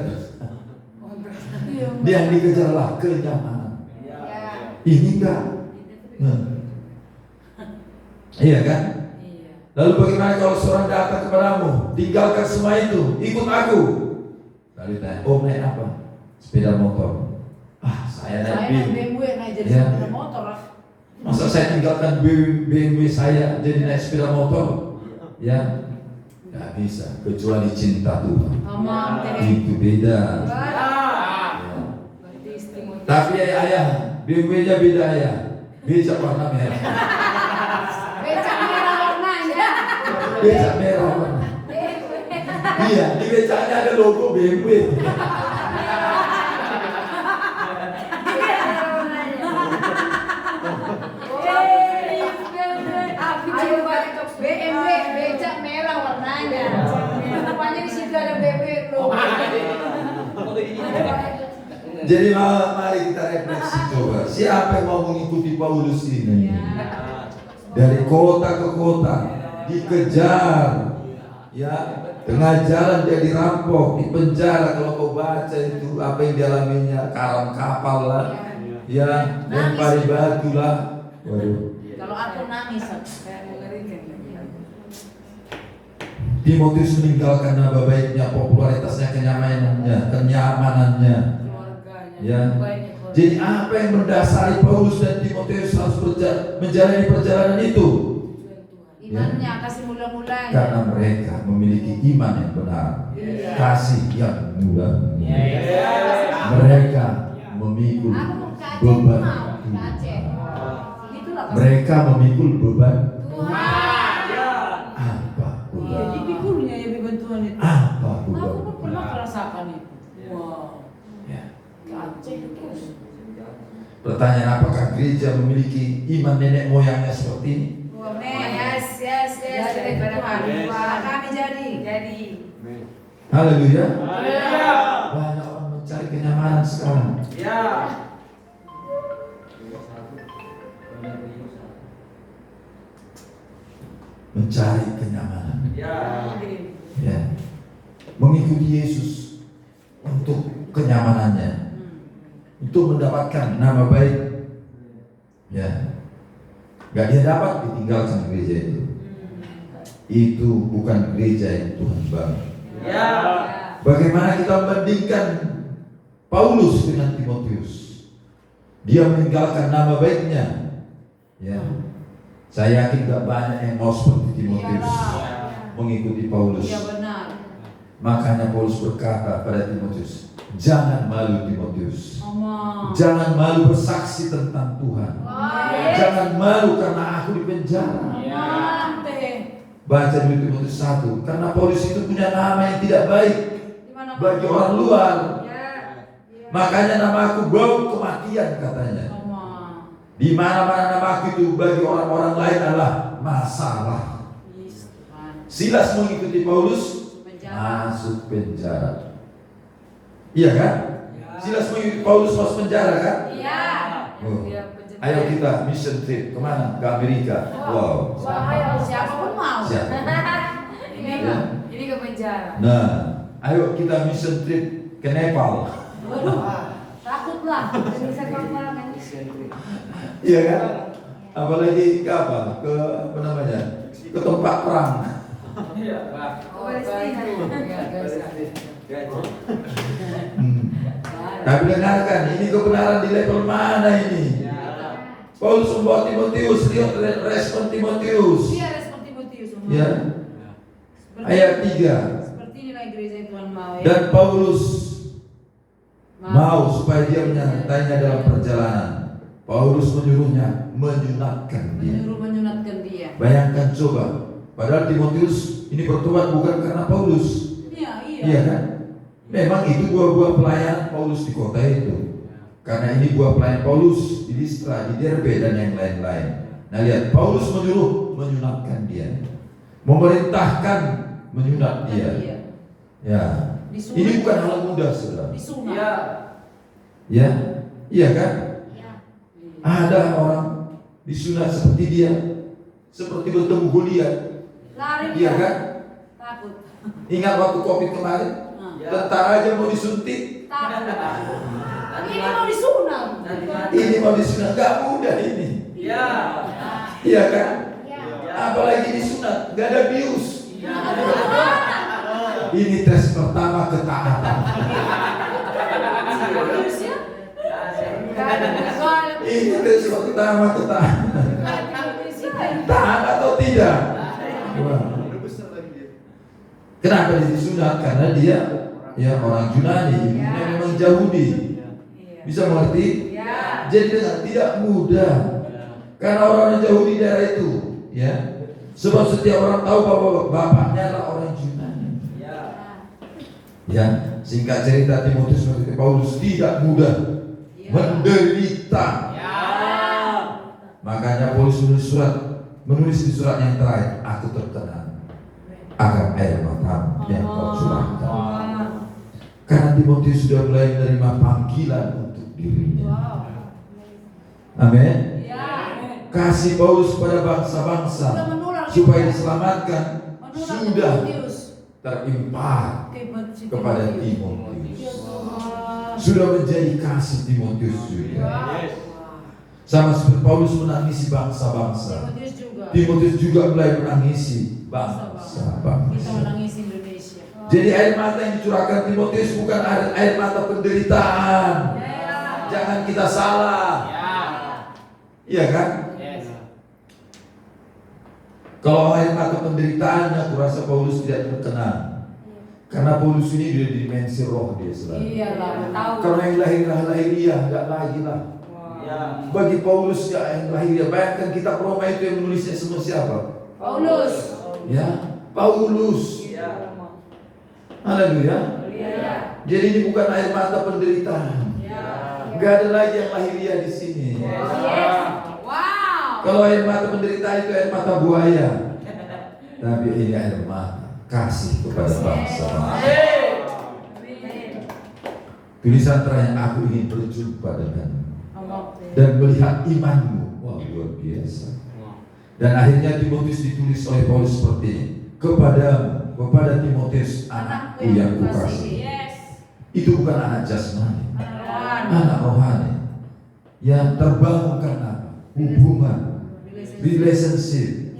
S3: Iya.
S1: Yang dikejarlah kenyamanan.
S2: Ya.
S1: Ini enggak. Iya kan?
S3: Iya.
S1: Lalu bagaimana kalau seorang datang kepadamu, tinggalkan semua itu, ikut aku. Lalu tanya, oh naik apa? Sepeda motor. Ah, saya naik
S3: Saya naik
S1: BMW.
S3: BMW naik jadi
S1: Ya.
S3: sepeda motor lah.
S1: Masa saya tinggalkan BMW saya jadi naik sepeda motor? Ya, nggak bisa. Kecuali cinta Tuhan.
S3: Aman teh.
S1: Itu beda. Ya.
S2: Berarti istrimu.
S1: Tapi ayah, BMW-nya beda ya. Becak warna merah.
S2: Becak merah warnanya.
S1: Becak merah warna. Iya, di becaknya ada logo BMW.
S2: Ayo Pak, BMW becak merah warnanya. Rupanya di situ ada bebek loh.
S1: Jadi mari kita refleksi coba. Siapa yang mau mengikuti Paulus ini? Dari kota ke kota dikejar, ya, tengah jalan dia dirampok, dipenjara. Kalau kau baca itu apa yang dialaminya, karam kapal lah, ya, lempari batu lah. Waduh.
S3: Kalau aku nangis,
S2: Kayak mengerikan.
S1: Timotius meninggalkan nama baiknya, popularitasnya, kenyamanannya,
S2: Keluarganya.
S1: ya.
S2: Baiknya keluarga.
S1: Jadi apa yang mendasari Paulus dan Timotius harus menjalani perjalanan itu?
S3: imannya kasih mula-mulanya.
S1: Karena mereka memiliki iman yang benar, kasih yang mudah. Mereka memikul beban Tuhan.
S3: Itulah kasih.
S1: Mereka memikul beban
S2: Tuhan.
S1: apa?
S3: Iya,
S1: Beban
S3: dipikulnya ya beban Tuhan itu.
S1: apa?
S3: Aku
S1: Beban.
S3: pun pernah merasakan itu. Wow.
S1: Ya.
S3: Kacau terus.
S1: Pertanyaan, apakah gereja memiliki iman nenek moyangnya seperti ini?
S2: Yes.
S3: Jadi
S2: Daripada
S3: Tuhan.
S2: Tuhan.
S3: Kami jadi.
S2: Jadi.
S1: Haleluya. Banyak orang mencari kenyamanan sekarang. Mencari kenyamanan. Ya. Mengikuti Yesus untuk kenyamanannya, untuk mendapatkan nama baik. Ya. Gak dia dapat ditinggalkan gereja itu. Itu bukan gereja yang Tuhan bangun. Bagaimana kita membandingkan Paulus dengan Timotius? Dia meninggalkan nama baiknya. Ya. Saya yakin gak banyak yang mau seperti Timotius mengikuti Paulus.
S3: Iya benar.
S1: Makanya Paulus berkata pada Timotius, jangan malu Timotius.
S3: Aman.
S1: Jangan malu bersaksi tentang Tuhan. Jangan malu karena aku di penjara.
S3: Aman teh.
S1: Baca dulu Timotius 1. Karena Paulus itu punya nama yang tidak baik
S3: Dimana
S1: bagi orang luar.
S2: Ya.
S1: Makanya nama aku bau kematian katanya.
S3: Aman.
S1: Di mana-mana nama aku itu bagi orang-orang lain adalah masalah.
S3: Yes, Tuhan.
S1: Silas mengikuti Paulus
S3: Penjara.
S1: masuk penjara. Iya kan? Silas mengikuti Paulus masuk penjara kan?
S2: Iya.
S1: Oh.
S2: Dia penjara.
S1: Ayo kita mission trip kemana? Ke Amerika. Wow.
S3: Siapapun mau.
S1: Siapa?
S2: Ini
S1: Ya.
S2: ini ke penjara.
S1: Nah, ayo kita mission trip ke Nepal.
S3: Waduh, takutlah.
S2: Bisa kemana?
S1: Iya kan? Apalagi ke apa? Ke apa namanya? Ke tempat perang.
S2: Oh, Palestina.
S1: Tapi dengarkan, ini kebenaran di level mana ini? Paulus membawa Timotius, lihat respon Timotius.
S3: Dia respon Timotius.
S1: Ya. Ayat 3. Dan Paulus mau supaya dia menyertainya dalam perjalanan. Paulus menyuruhnya menyunatkan dia.
S3: Menyunatkan dia.
S1: Bayangkan coba, padahal Timotius ini bertobat bukan karena Paulus. Iya kan? Memang itu buah-buah pelayan Paulus di kota itu. Karena ini buah pelayan Paulus di Listra, di Derbe dan yang lain-lain. Nah lihat, Paulus menyuruh menyunatkan dia, memerintahkan menyunat dia. Ya, ini bukan hal mudah, saudara. Ya, iya kan? Ada orang disunat seperti dia, seperti bertemu Goliat.
S3: Lari.
S1: Iya kan?
S3: Takut.
S1: Ingat waktu COVID kemarin, tentara aja mau disuntik.
S3: Takut. Ini mau disunat.
S1: Ini mau disunat, gak mudah ini. Iya kan? Apalagi disunat, gak ada bius. Ini tes pertama ketaatan. Ini tes pertama ketaatan. Tahan atau tidak? Kenapa dia disunat? Karena dia orang Yunani, ibunya memang Yahudi. Bisa mengerti? Jadi dengan tidak mudah. Karena orang Yahudi daerah itu, ya. Sebab setiap orang tahu bahwa bapaknya adalah orang Yunani. Ya, singkat cerita Timotius seperti Paulus tidak mudah, menderita. Makanya Paulus menulis di surat yang terakhir, aku terkenal akan air mata yang kau curahkan. Karena Timotius sudah mulai menerima panggilan untuk dirinya. Amin. Kasih Paulus pada bangsa-bangsa supaya diselamatkan sudah terimpart kepada Timotius. Sudah menjadi kasih Timotius juga. Sama seperti Paulus menangisi bangsa-bangsa, Timotius juga mulai menangisi bangsa-bangsa.
S3: Kita menangisi Indonesia.
S1: Jadi air mata yang dicurahkan Timotius bukan air mata penderitaan. Jangan kita salah. Iya kan? Kalau air mata penderitaannya, aku rasa Paulus tidak terkenal. Karena Paulus ini dia di dimensi roh dia selalu.
S3: Tahu.
S1: Karena yang lahiriah, enggak lagi lah. Bagi Paulus yang lahiriah, bayangkan kitab Roma itu yang menulisnya semua siapa?
S3: Paulus.
S1: Ya, Paulus. Haleluya. Jadi ini bukan air mata penderitaan. Enggak ada lagi yang lahiriah di sini. Kalau air mata penderitaan itu air mata buaya. Tapi ini air mata kasih kepada bangsa. Tulisan terakhir, aku ingin berjumpa denganmu dan melihat imanmu. Wah, luar biasa. Dan akhirnya Timotius ditulis oleh Paulus seperti ini, kepada Timotius, anakku yang kukasihi. Itu bukan anak jasmani, anak rohani yang terbangun karena hubungan, relationship,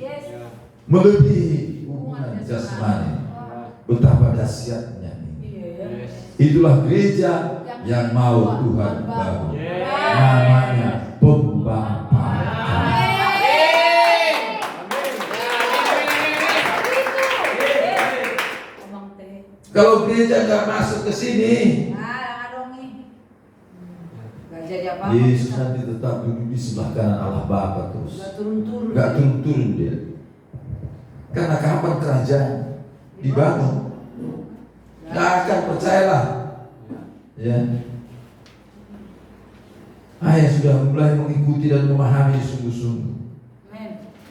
S1: melebihi hubungan jasmani. Betapa dahsyatnya ini. Itulah gereja yang mau Tuhan bangun. Namanya pembapaan. Kalau gereja nggak masuk ke sini, Yesus nanti tetap duduk di sebelah kanan Allah Bapa terus. Nggak turun-turun dia. Karena kapan kerajaan dibangun, nggak akan percayalah. Ya. Ayah sudah mulai mengikuti dan memahami sungguh-sungguh.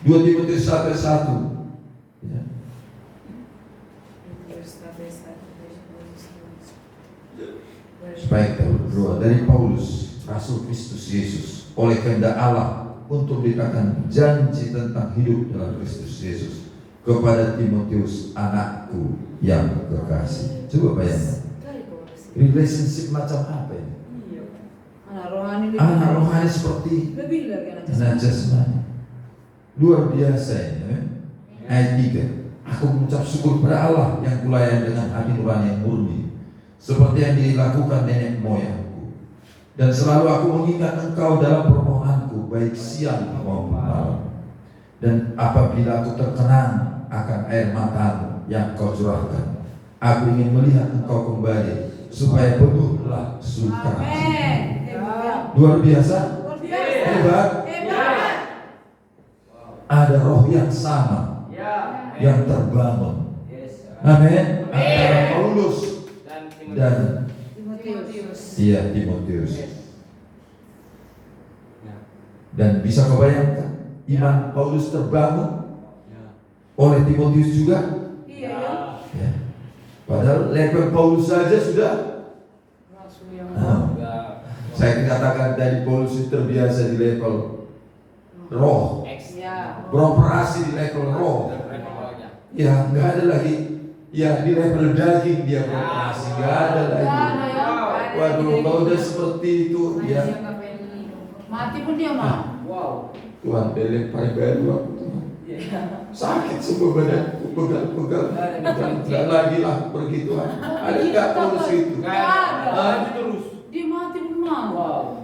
S1: 2 Timotius 1:1. Ya. Supaya kita berdoa dari Paulus, Rasul Kristus Yesus, oleh kehendak Allah untuk memberitakan janji tentang hidup dalam Kristus Yesus kepada Timotius, anakku yang kekasih. Coba bayangkan, relationship macam apa ini? Anak rohani seperti anak jasmani. Luar biasa ini. Ayat 3, aku mengucap syukur kepada Allah yang kulayani dengan hati nurani yang murni, seperti yang dilakukan nenek moyangku. Dan selalu aku mengingat engkau dalam permohonanku, baik siang maupun malam. Dan apabila aku terkenang akan air matamu yang kau curahkan, Aku ingin melihat engkau kembali, supaya penuhlah sukacita.
S3: Amin.
S1: Luar biasa,
S3: Luar biasa.
S1: hebat.
S3: Hebat.
S1: Ada roh yang sama yang terbangun. Amin. Antara Paulus dan
S2: Timotius.
S1: Timotius. Dan bisa kau bayangkan iman Paulus terbangun oleh Timotius juga.
S3: Iya.
S1: Ya. Padahal level Paulus saja sudah.
S2: Rasul yang
S1: Saya katakan dari Paulus itu terbiasa di level roh,
S3: Iya.
S1: beroperasi di level roh. Ya, nggak ada lagi. Ya, di level daging dia beroperasi, nggak ada lagi. Waduh, kalau udah seperti itu,
S2: dia
S1: ya
S2: nggak pengen.
S3: Mati pun dia mau.
S1: Tuhan dilempari batu aku Tuhan. Sakit semua badanku, pegal-pegal. Nggak lagi lah pergi Tuhan. Ada nggak Paulus itu?
S3: Nggak ada.
S1: Ah,
S3: Dia mati pun mau.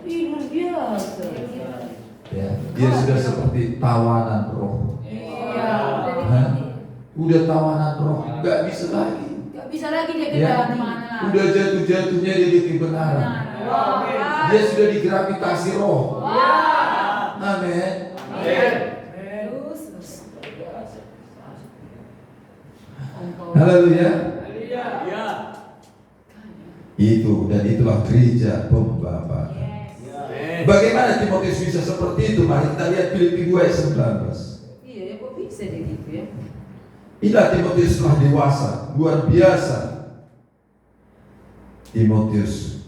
S3: Ih, luar biasa.
S1: ya, dia sudah seperti tawanan roh.
S3: Iya.
S1: Hah? Udah tawanan roh, nggak bisa lagi.
S3: Gak bisa lagi dia
S1: Ya,
S3: ke mana.
S1: udah jatuh-jatuhnya dia di kebenaran. Dia sudah digravitasi roh. Amin.
S2: Terus.
S1: Haleluya. Itu dan itulah gereja pembapa. Bagaimana Timotius bisa seperti itu? Mari kita lihat Filipi 2 ayat 19.
S3: Iya, ya kok bisa dia gitu ya?
S1: Inilah Timotius telah dewasa, luar biasa. Timotius,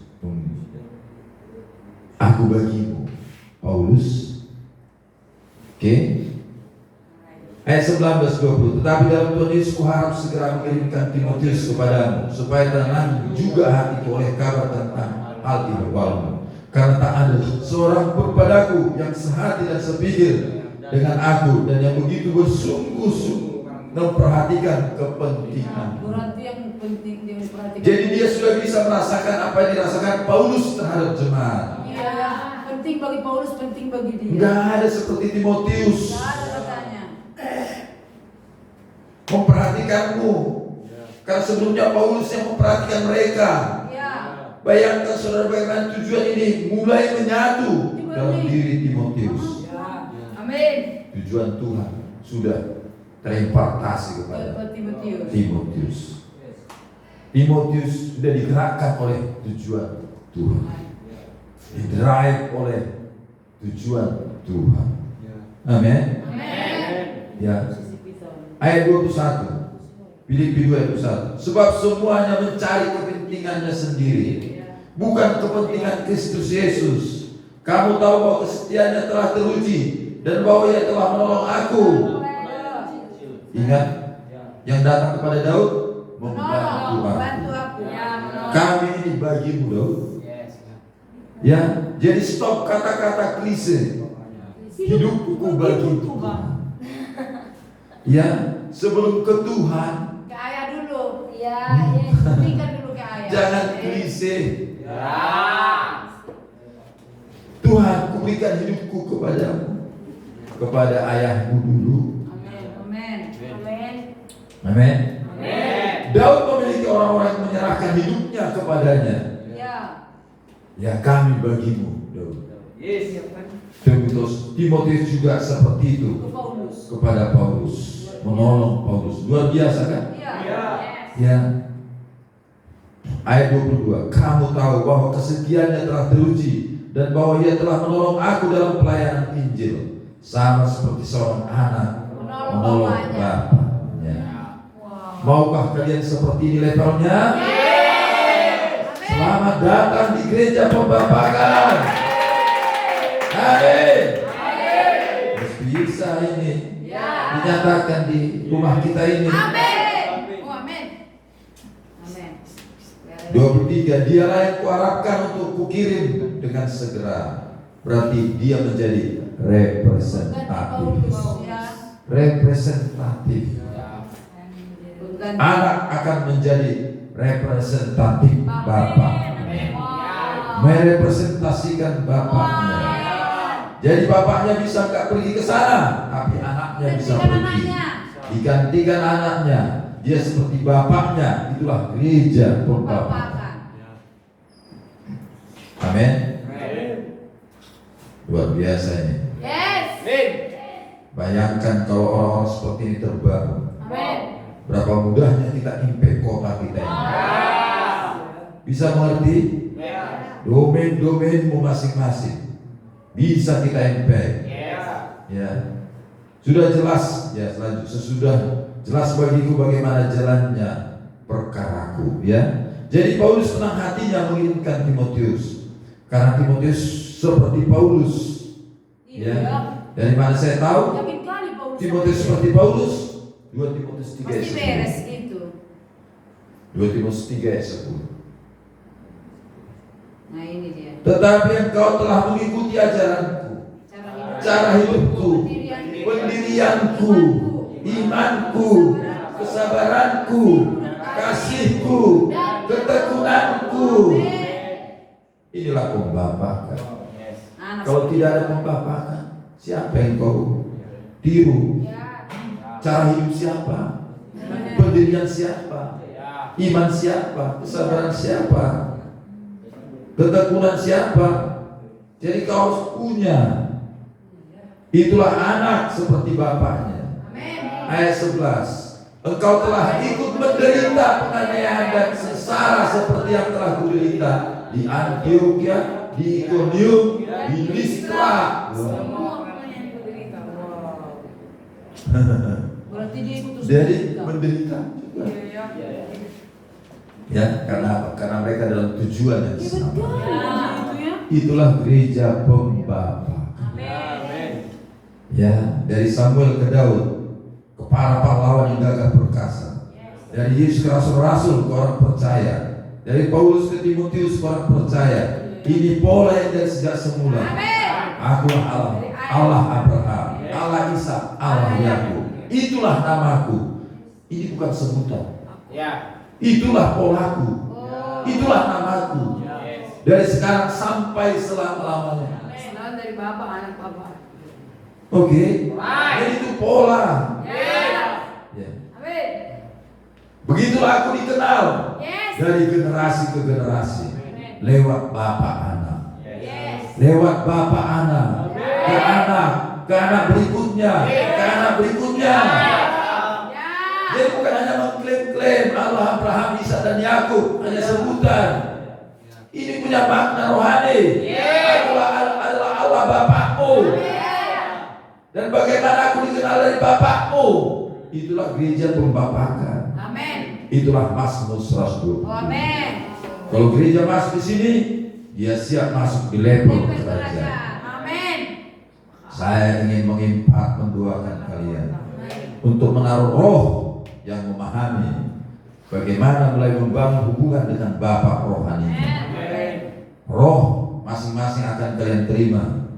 S1: aku bagimu, Paulus. Oke. Ayat 19-20. Tetapi dalam Tuhan Yesus kuharap segera mengirimkan Timotius kepadamu, supaya tenang juga hatiku oleh kabar tentang hal ihwalmu. Karena tak ada seorang pun padaku yang sehati dan sepikir dengan aku, dan yang begitu bersungguh-sungguh memperhatikan kepentingan.
S3: Berarti yang penting dia memperhatikan.
S1: Jadi dia sudah bisa merasakan apa yang dirasakan Paulus terhadap jemaat.
S3: Iya, penting bagi Paulus, penting bagi dia.
S1: Enggak ada seperti Timotius
S3: Nggak ada katanya.
S1: memperhatikanmu. Karena sebelumnya Paulus yang memperhatikan mereka.
S3: Iya.
S1: Bayangkan saudara, bayangkan tujuan ini mulai menyatu dalam diri Timotius.
S2: Amin.
S1: Tujuan Tuhan sudah terimpartasi kepada
S3: Timotius.
S1: Timotius. Timotius sudah digerakkan oleh tujuan Tuhan, didrive oleh tujuan Tuhan. Amin. Ya. Ayat 21. Filipi 2 ayat 21. Sebab semuanya mencari kepentingannya sendiri, bukan kepentingan Kristus Yesus. Kamu tahu bahwa kesetiaannya telah teruji dan bahwa ia telah menolong aku. Ingat yang datang kepada Daud, membantu aku. Kami ini bagimu Daud. Ya, jadi stop kata-kata klise. Hidupku bagi Tuhan. Ya, sebelum ke Tuhan,
S3: Ke ayah dulu.
S2: Ya,
S3: Berikan dulu ke ayah.
S1: jangan klise. Tuhan, kuberikan hidupku kepadamu, kepada ayahmu dulu.
S3: Amin.
S1: Amin. Daud memiliki orang-orang yang menyerahkan hidupnya kepadanya.
S3: Iya.
S1: Ya, kami bagimu Daud. Timotius juga seperti itu
S3: Ke Paulus.
S1: kepada Paulus, menolong Paulus. Luar biasa kan?
S3: Iya.
S1: Ya. Ayat 22. Kamu tahu bahwa kesetiaannya telah teruji dan bahwa ia telah menolong aku dalam pelayanan Injil, sama seperti seorang anak menolong bapaknya. Maukah kalian seperti ini levelnya? Selamat datang di gereja pembapakan. Amin. Harus bisa ini dinyatakan di rumah kita ini.
S3: Amin. Oh, amin. Amin.
S1: 23. Dialah yang kuharapkan untuk kukirim dengan segera. Berarti dia menjadi representatif. Representatif. Anak akan menjadi representatif bapak, merepresentasikan bapaknya. Jadi bapaknya bisa nggak pergi ke sana, tapi anaknya bisa pergi. Digantikan anaknya, dia seperti bapaknya, itulah gereja pembapakan.
S3: Bapakan.
S1: Amin. Luar biasa ini.
S3: Yes.
S1: Bayangkan kalau orang-orang seperti ini terbangun,
S3: Amin.
S1: berapa mudahnya kita impact kota kita ini. Bisa mengerti? Domain-domainmu masing-masing bisa kita impact. Ya, sudah jelas ya. Sesudah jelas bagiku bagaimana jalannya perkaraku. Ya, jadi Paulus tenang hatinya mengirimkan Timotius, karena Timotius seperti Paulus. Ya, dari mana saya tahu
S3: Yakin kali Paulus.
S1: Timotius seperti Paulus? 2 Timotius 3 ayat
S2: Pasti beres
S1: 10.
S2: itu.
S1: 2 Timotius 3 ayat 10.
S2: Nah ini dia.
S1: Tetapi engkau telah mengikuti ajaranku, cara hidupku, pendirianku, imanku, kesabaranku, kasihku, ketekunanku. Inilah pembapakan. Kalau tidak ada pembapakan, siapa yang kau tiru? Cara hidup siapa? Pendirian siapa? Iman siapa? Kesabaran siapa? Ketekunan siapa? Jadi kau harus punya. Itulah anak seperti bapaknya. Ayat 11. Engkau telah ikut menderita penganiayaan dan sengsara seperti yang telah kuderita di Antioquia, di Ikonium, di Listra.
S3: Berarti dia ikut terus.
S1: Jadi menderita juga.
S2: Iya.
S1: Ya, karena apa? Karena mereka dalam tujuan yang sama.
S3: Itu ya.
S1: Itulah gereja pembapa. Ya, dari Samuel ke Daud, ke para pahlawan yang gagah perkasa. Dari Yesus ke rasul-rasul ke orang percaya. Dari Paulus ke Timotius ke orang percaya. Ini pola yang dari sejak semula. Akulah Allah, Allah Abraham, Allah Ishak, Allah Yakub. Itulah namaku. Ini bukan sebutan. Itulah polaku. Itulah namaku. Dari sekarang sampai selama-lamanya.
S2: Selalu dari bapak, anak bapak.
S1: Oke. Jadi itu pola. Ya.
S2: Amin.
S1: Begitulah aku dikenal.
S2: Yes.
S1: Dari generasi ke generasi. Lewat bapak anak.
S2: Yes.
S1: Lewat bapak anak. Ke anak. Ke anak berikutnya. Ke anak berikutnya. Jadi bukan hanya mengklaim-klaim Allah, Abraham, Ishak dan Yakub, hanya sebutan. Ini punya makna rohani. Adalah Allah Bapakmu. Dan bagaimana aku dikenal dari Bapakmu? Itulah gereja pembapakan.
S2: Amin.
S1: Itulah Mazmur 120.
S2: Amin.
S1: Kalau gereja masuk di sini, dia siap masuk di level kerajaan.
S2: Amin.
S1: Saya ingin mendoakan kalian untuk menaruh roh yang memahami bagaimana mulai membangun hubungan dengan Bapa rohani. Roh masing-masing akan kalian terima,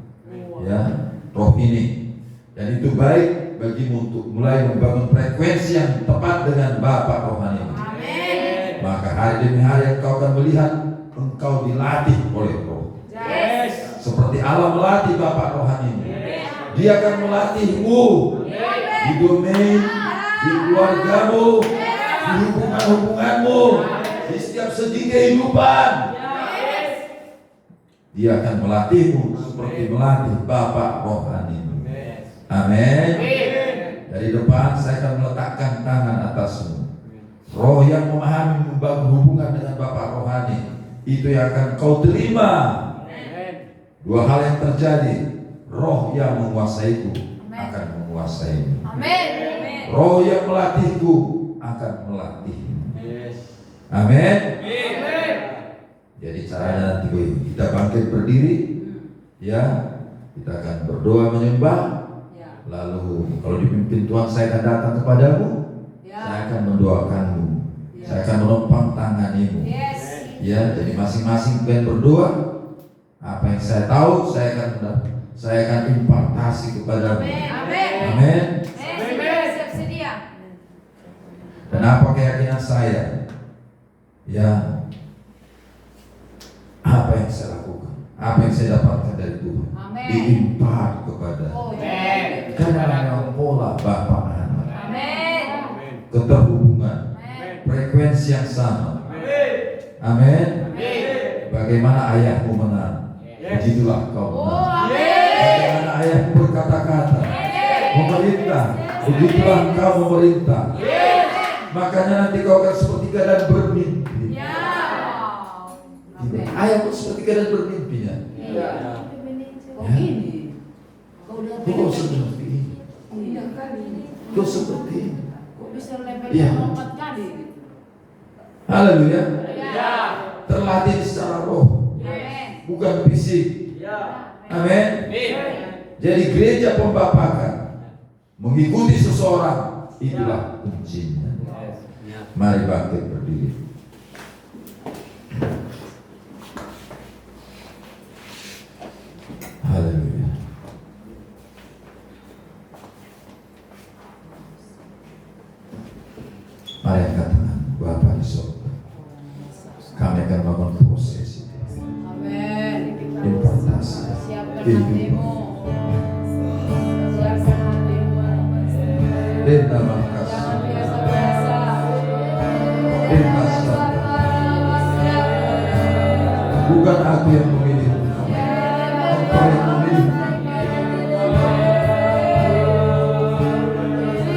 S1: ya, roh ini, dan itu baik bagimu untuk mulai membangun frekuensi yang tepat dengan Bapa rohani.
S2: Amin.
S1: Maka hari demi hari engkau akan melihat engkau dilatih oleh roh.
S2: Yes.
S1: Seperti Allah melatih Bapa rohani. Dia akan melatihmu di domain, di keluargamu, di hubungan-hubunganmu, di setiap segi kehidupan. Dia akan melatihmu seperti melatih Bapa rohani. Amin. Dari depan saya akan meletakkan tangan atasmu. Roh yang memahami membangun hubungan dengan Bapa rohani, itu yang akan kau terima. Dua hal yang terjadi. Roh yang menguasaiku akan menguasaimu.
S2: Amin.
S1: Roh yang melatihku akan melatihmu. Amin. Jadi caranya nanti kita bangkit berdiri, ya, kita akan berdoa menyembah. Lalu kalau dipimpin Tuhan saya akan datang kepadamu, saya akan mendoakanmu, saya akan menopang tanganimu. Ya, jadi masing-masing kalian berdoa. Apa yang saya tahu saya akan impartasi kepadamu. Amin.
S2: Siap sedia.
S1: Dan apa keyakinan saya? Ya, apa yang saya lakukan, apa yang saya dapatkan dari Tuhan,
S2: Amin.
S1: diimpart kepada.
S2: Oh, ya.
S1: Karena memang pola Bapa anak,
S2: Amin.
S1: keterhubungan, frekuensi yang sama. Amin. Bagaimana ayahmu menang, begitulah kau menang. Bagaimana ayahmu berkata-kata, memerintah, begitulah kau memerintah. Makanya nanti kau akan seperti keadaan bermimpi. Ayahmu seperti keadaan bermimpinya.
S3: Oh ini. Kau udah
S1: Kau seperti ini.
S2: Iya kali.
S1: Kau seperti ini.
S3: Kok bisa lempar
S1: Iya.
S3: 4 kali gitu.
S1: Haleluya.
S3: Ya.
S1: Terlatih secara roh,
S3: Amin.
S1: bukan fisik. Amin. Jadi gereja pembapakan mengikuti seseorang, itulah kuncinya. Mari bangkit berdiri. Haleluya. Mari angkat tangan Bapa di surga. Kami akan melakukan prosesi
S3: Amin.
S1: impartasi
S3: Siapkan
S1: kehidupan.
S3: hatimu. Siapkan hatimu.
S1: Dan nama kasih.
S3: Jangan biasa-biasa.
S1: Dan kasih. Bukan aku yang memilih, Engkau yang memilih.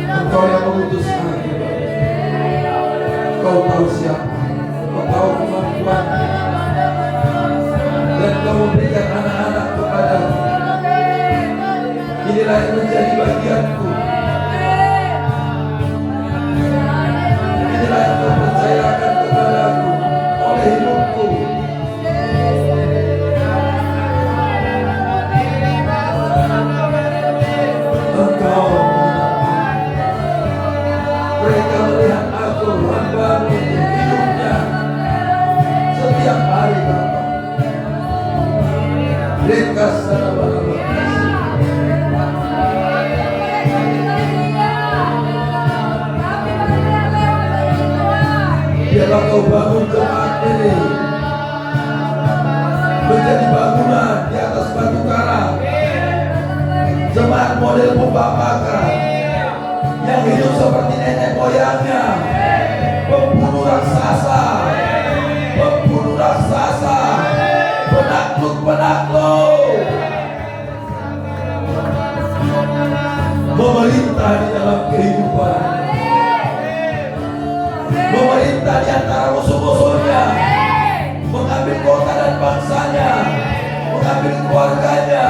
S1: Engkau yang mengutus aku. Kau tahu siapa, kau tahu kemampuannya, dan kau memberikan anak-anak kepadaku. Inilah yang menjadi bagianku. Inilah yang kau percayakan kepadaku oleh hidupku. Engkau mereka melihat aku hamba hidupnya setiap hari Bapa. Mereka secara biarlah kau bangun jemaat ini menjadi bangunan di atas batu karang. Jemaat model pembapakan yang hidup seperti nenek moyangnya, pembunuh raksasa, penakluk, memerintah di dalam kehidupan, memerintah di antara musuh-musuhnya, mengambil kota dan bangsanya, mengambil keluarganya,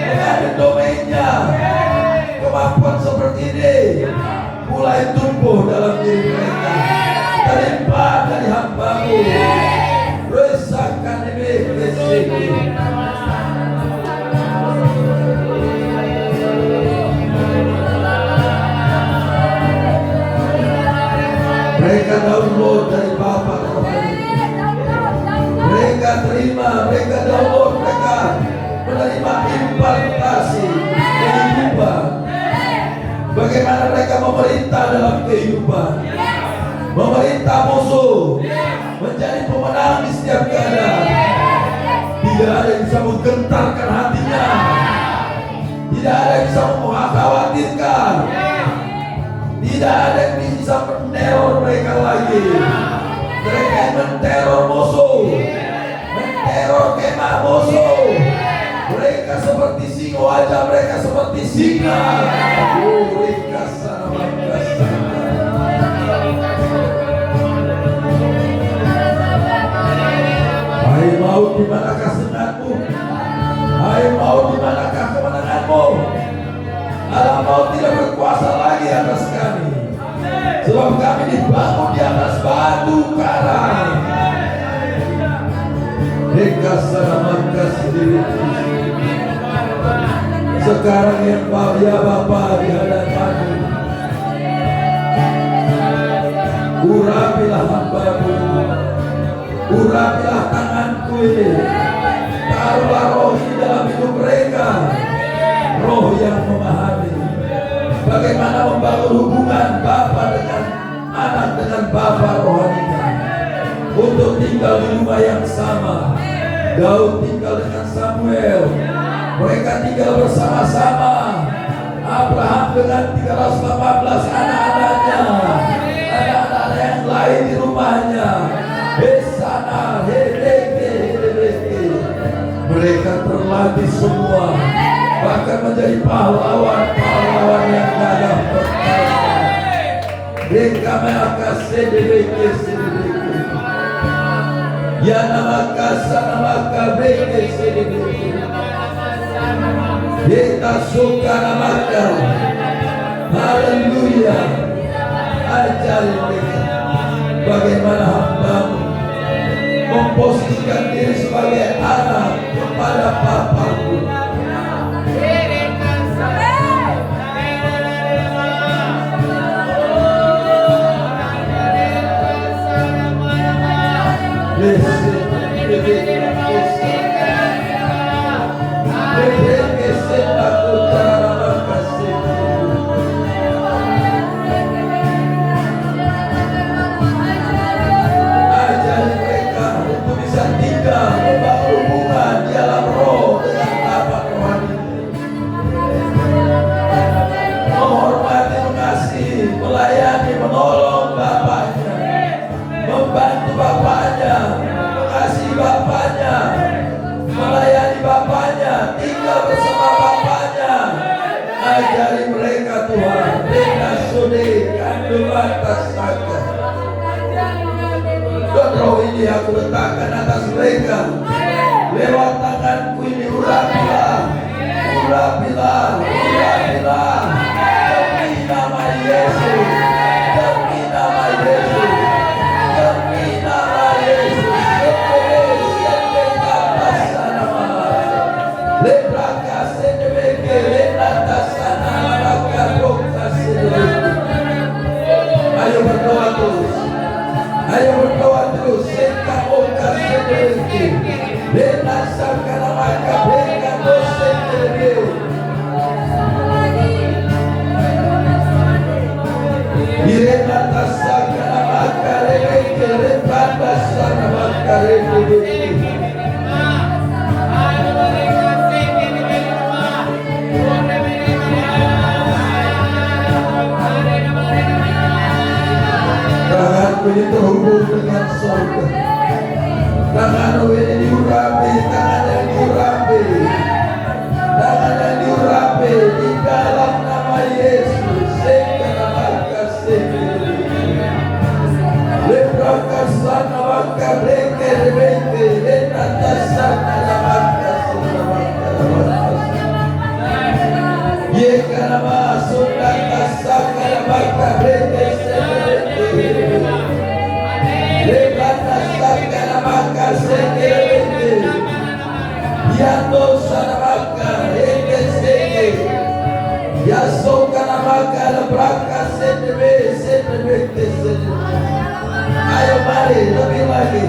S1: mengambil domainnya. Kemampuan seperti ini mulai tumbuh dalam diri mereka. Terlimpah dari hamba-Mu. Resakan ini rezeki. Mereka download dari Bapa kepada mereka terima, mereka download, mereka menerima impartasi kehidupan. Bagaimana mereka memerintah dalam kehidupan, memerintah musuh, menjadi pemenang di setiap keadaan. Tidak ada yang bisa menggentarkan hatinya, tidak ada yang bisa mengkhawatirkan, tidak ada yang bisa meneror mereka lagi. Mereka yang menteror musuh, menteror kemah musuh. Mereka seperti singa, wajah mereka seperti singa. Mereka sama hai maut, di manakah sengatmu? Hai maut, di manakah kemenanganmu? Alam maut tidak berkuasa lagi atas kami, sebab kami dibangun di atas batu karang. Mereka sama kasih. Sekarang yang ya Bapa di hadapan-Mu, urapilah hamba-Mu, urapilah tanganku ini, taruhlah roh di dalam hidup mereka, roh yang memahami bagaimana membangun hubungan Bapa dengan anak, dengan Bapa rohaninya, untuk tinggal di rumah yang sama. Daud tinggal dengan Samuel, mereka tinggal bersama-sama. Abraham dengan 318 anak-anaknya, anak-anak yang lain di rumah namanya. Esana hedeke. Mereka terlatih semua, bahkan menjadi pahlawan-pahlawan yang gagah perkasa. Mereka mengakasi debeke sedebeke. Ya namaka sanamaka beke sedebeke. Kita suka namaka. Haleluya. Ajari mereka bagaimana hambamu memposisikan diri sebagai anak kepada Papaku. Ajari mereka untuk bisa tinggal membangun hubungan di dalam roh dengan Bapa rohani, menghormati, mengasihi, melayani, menolong Bapaknya, membantu Bapaknya, mengasihi Bapaknya, melayani Bapaknya, tinggal bersama Bapaknya. Ajari mereka Tuhan, mereka sudah kandung atas naga. Dan roh ini aku letakkan atas mereka. Lewat tanganku ini urapilah, urapilah, urapilah. Demi nama Yesus, demi nama Yesus, demi nama Yesus. Ayo berdoa terus. Ayo berdoa terus. Seka oka sedeki. Lena sakana maka beka dosa sedeki. Irena tasakana maka lebeke lepanda sana maka lebeke. Tanganku ini terhubung dengan surga. Tanganku ini diurapi, tangan yang diurapi, tangan yang diurapi di dalam nama Yesus. Leprakasana maka breke rebeke lenatasana maka yekanama sundatasaka maka breke lepratasaka maka sekelebeke yatosana maka eke seke yasokana maka leprakasendebe sendebeke sendebeke. Ayo mari lebih lagi,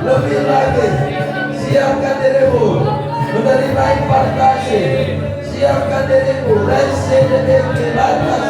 S1: lebih lagi. Siapkan dirimu menerima impartasi. Siapkan dirimu. Rese debeke lantas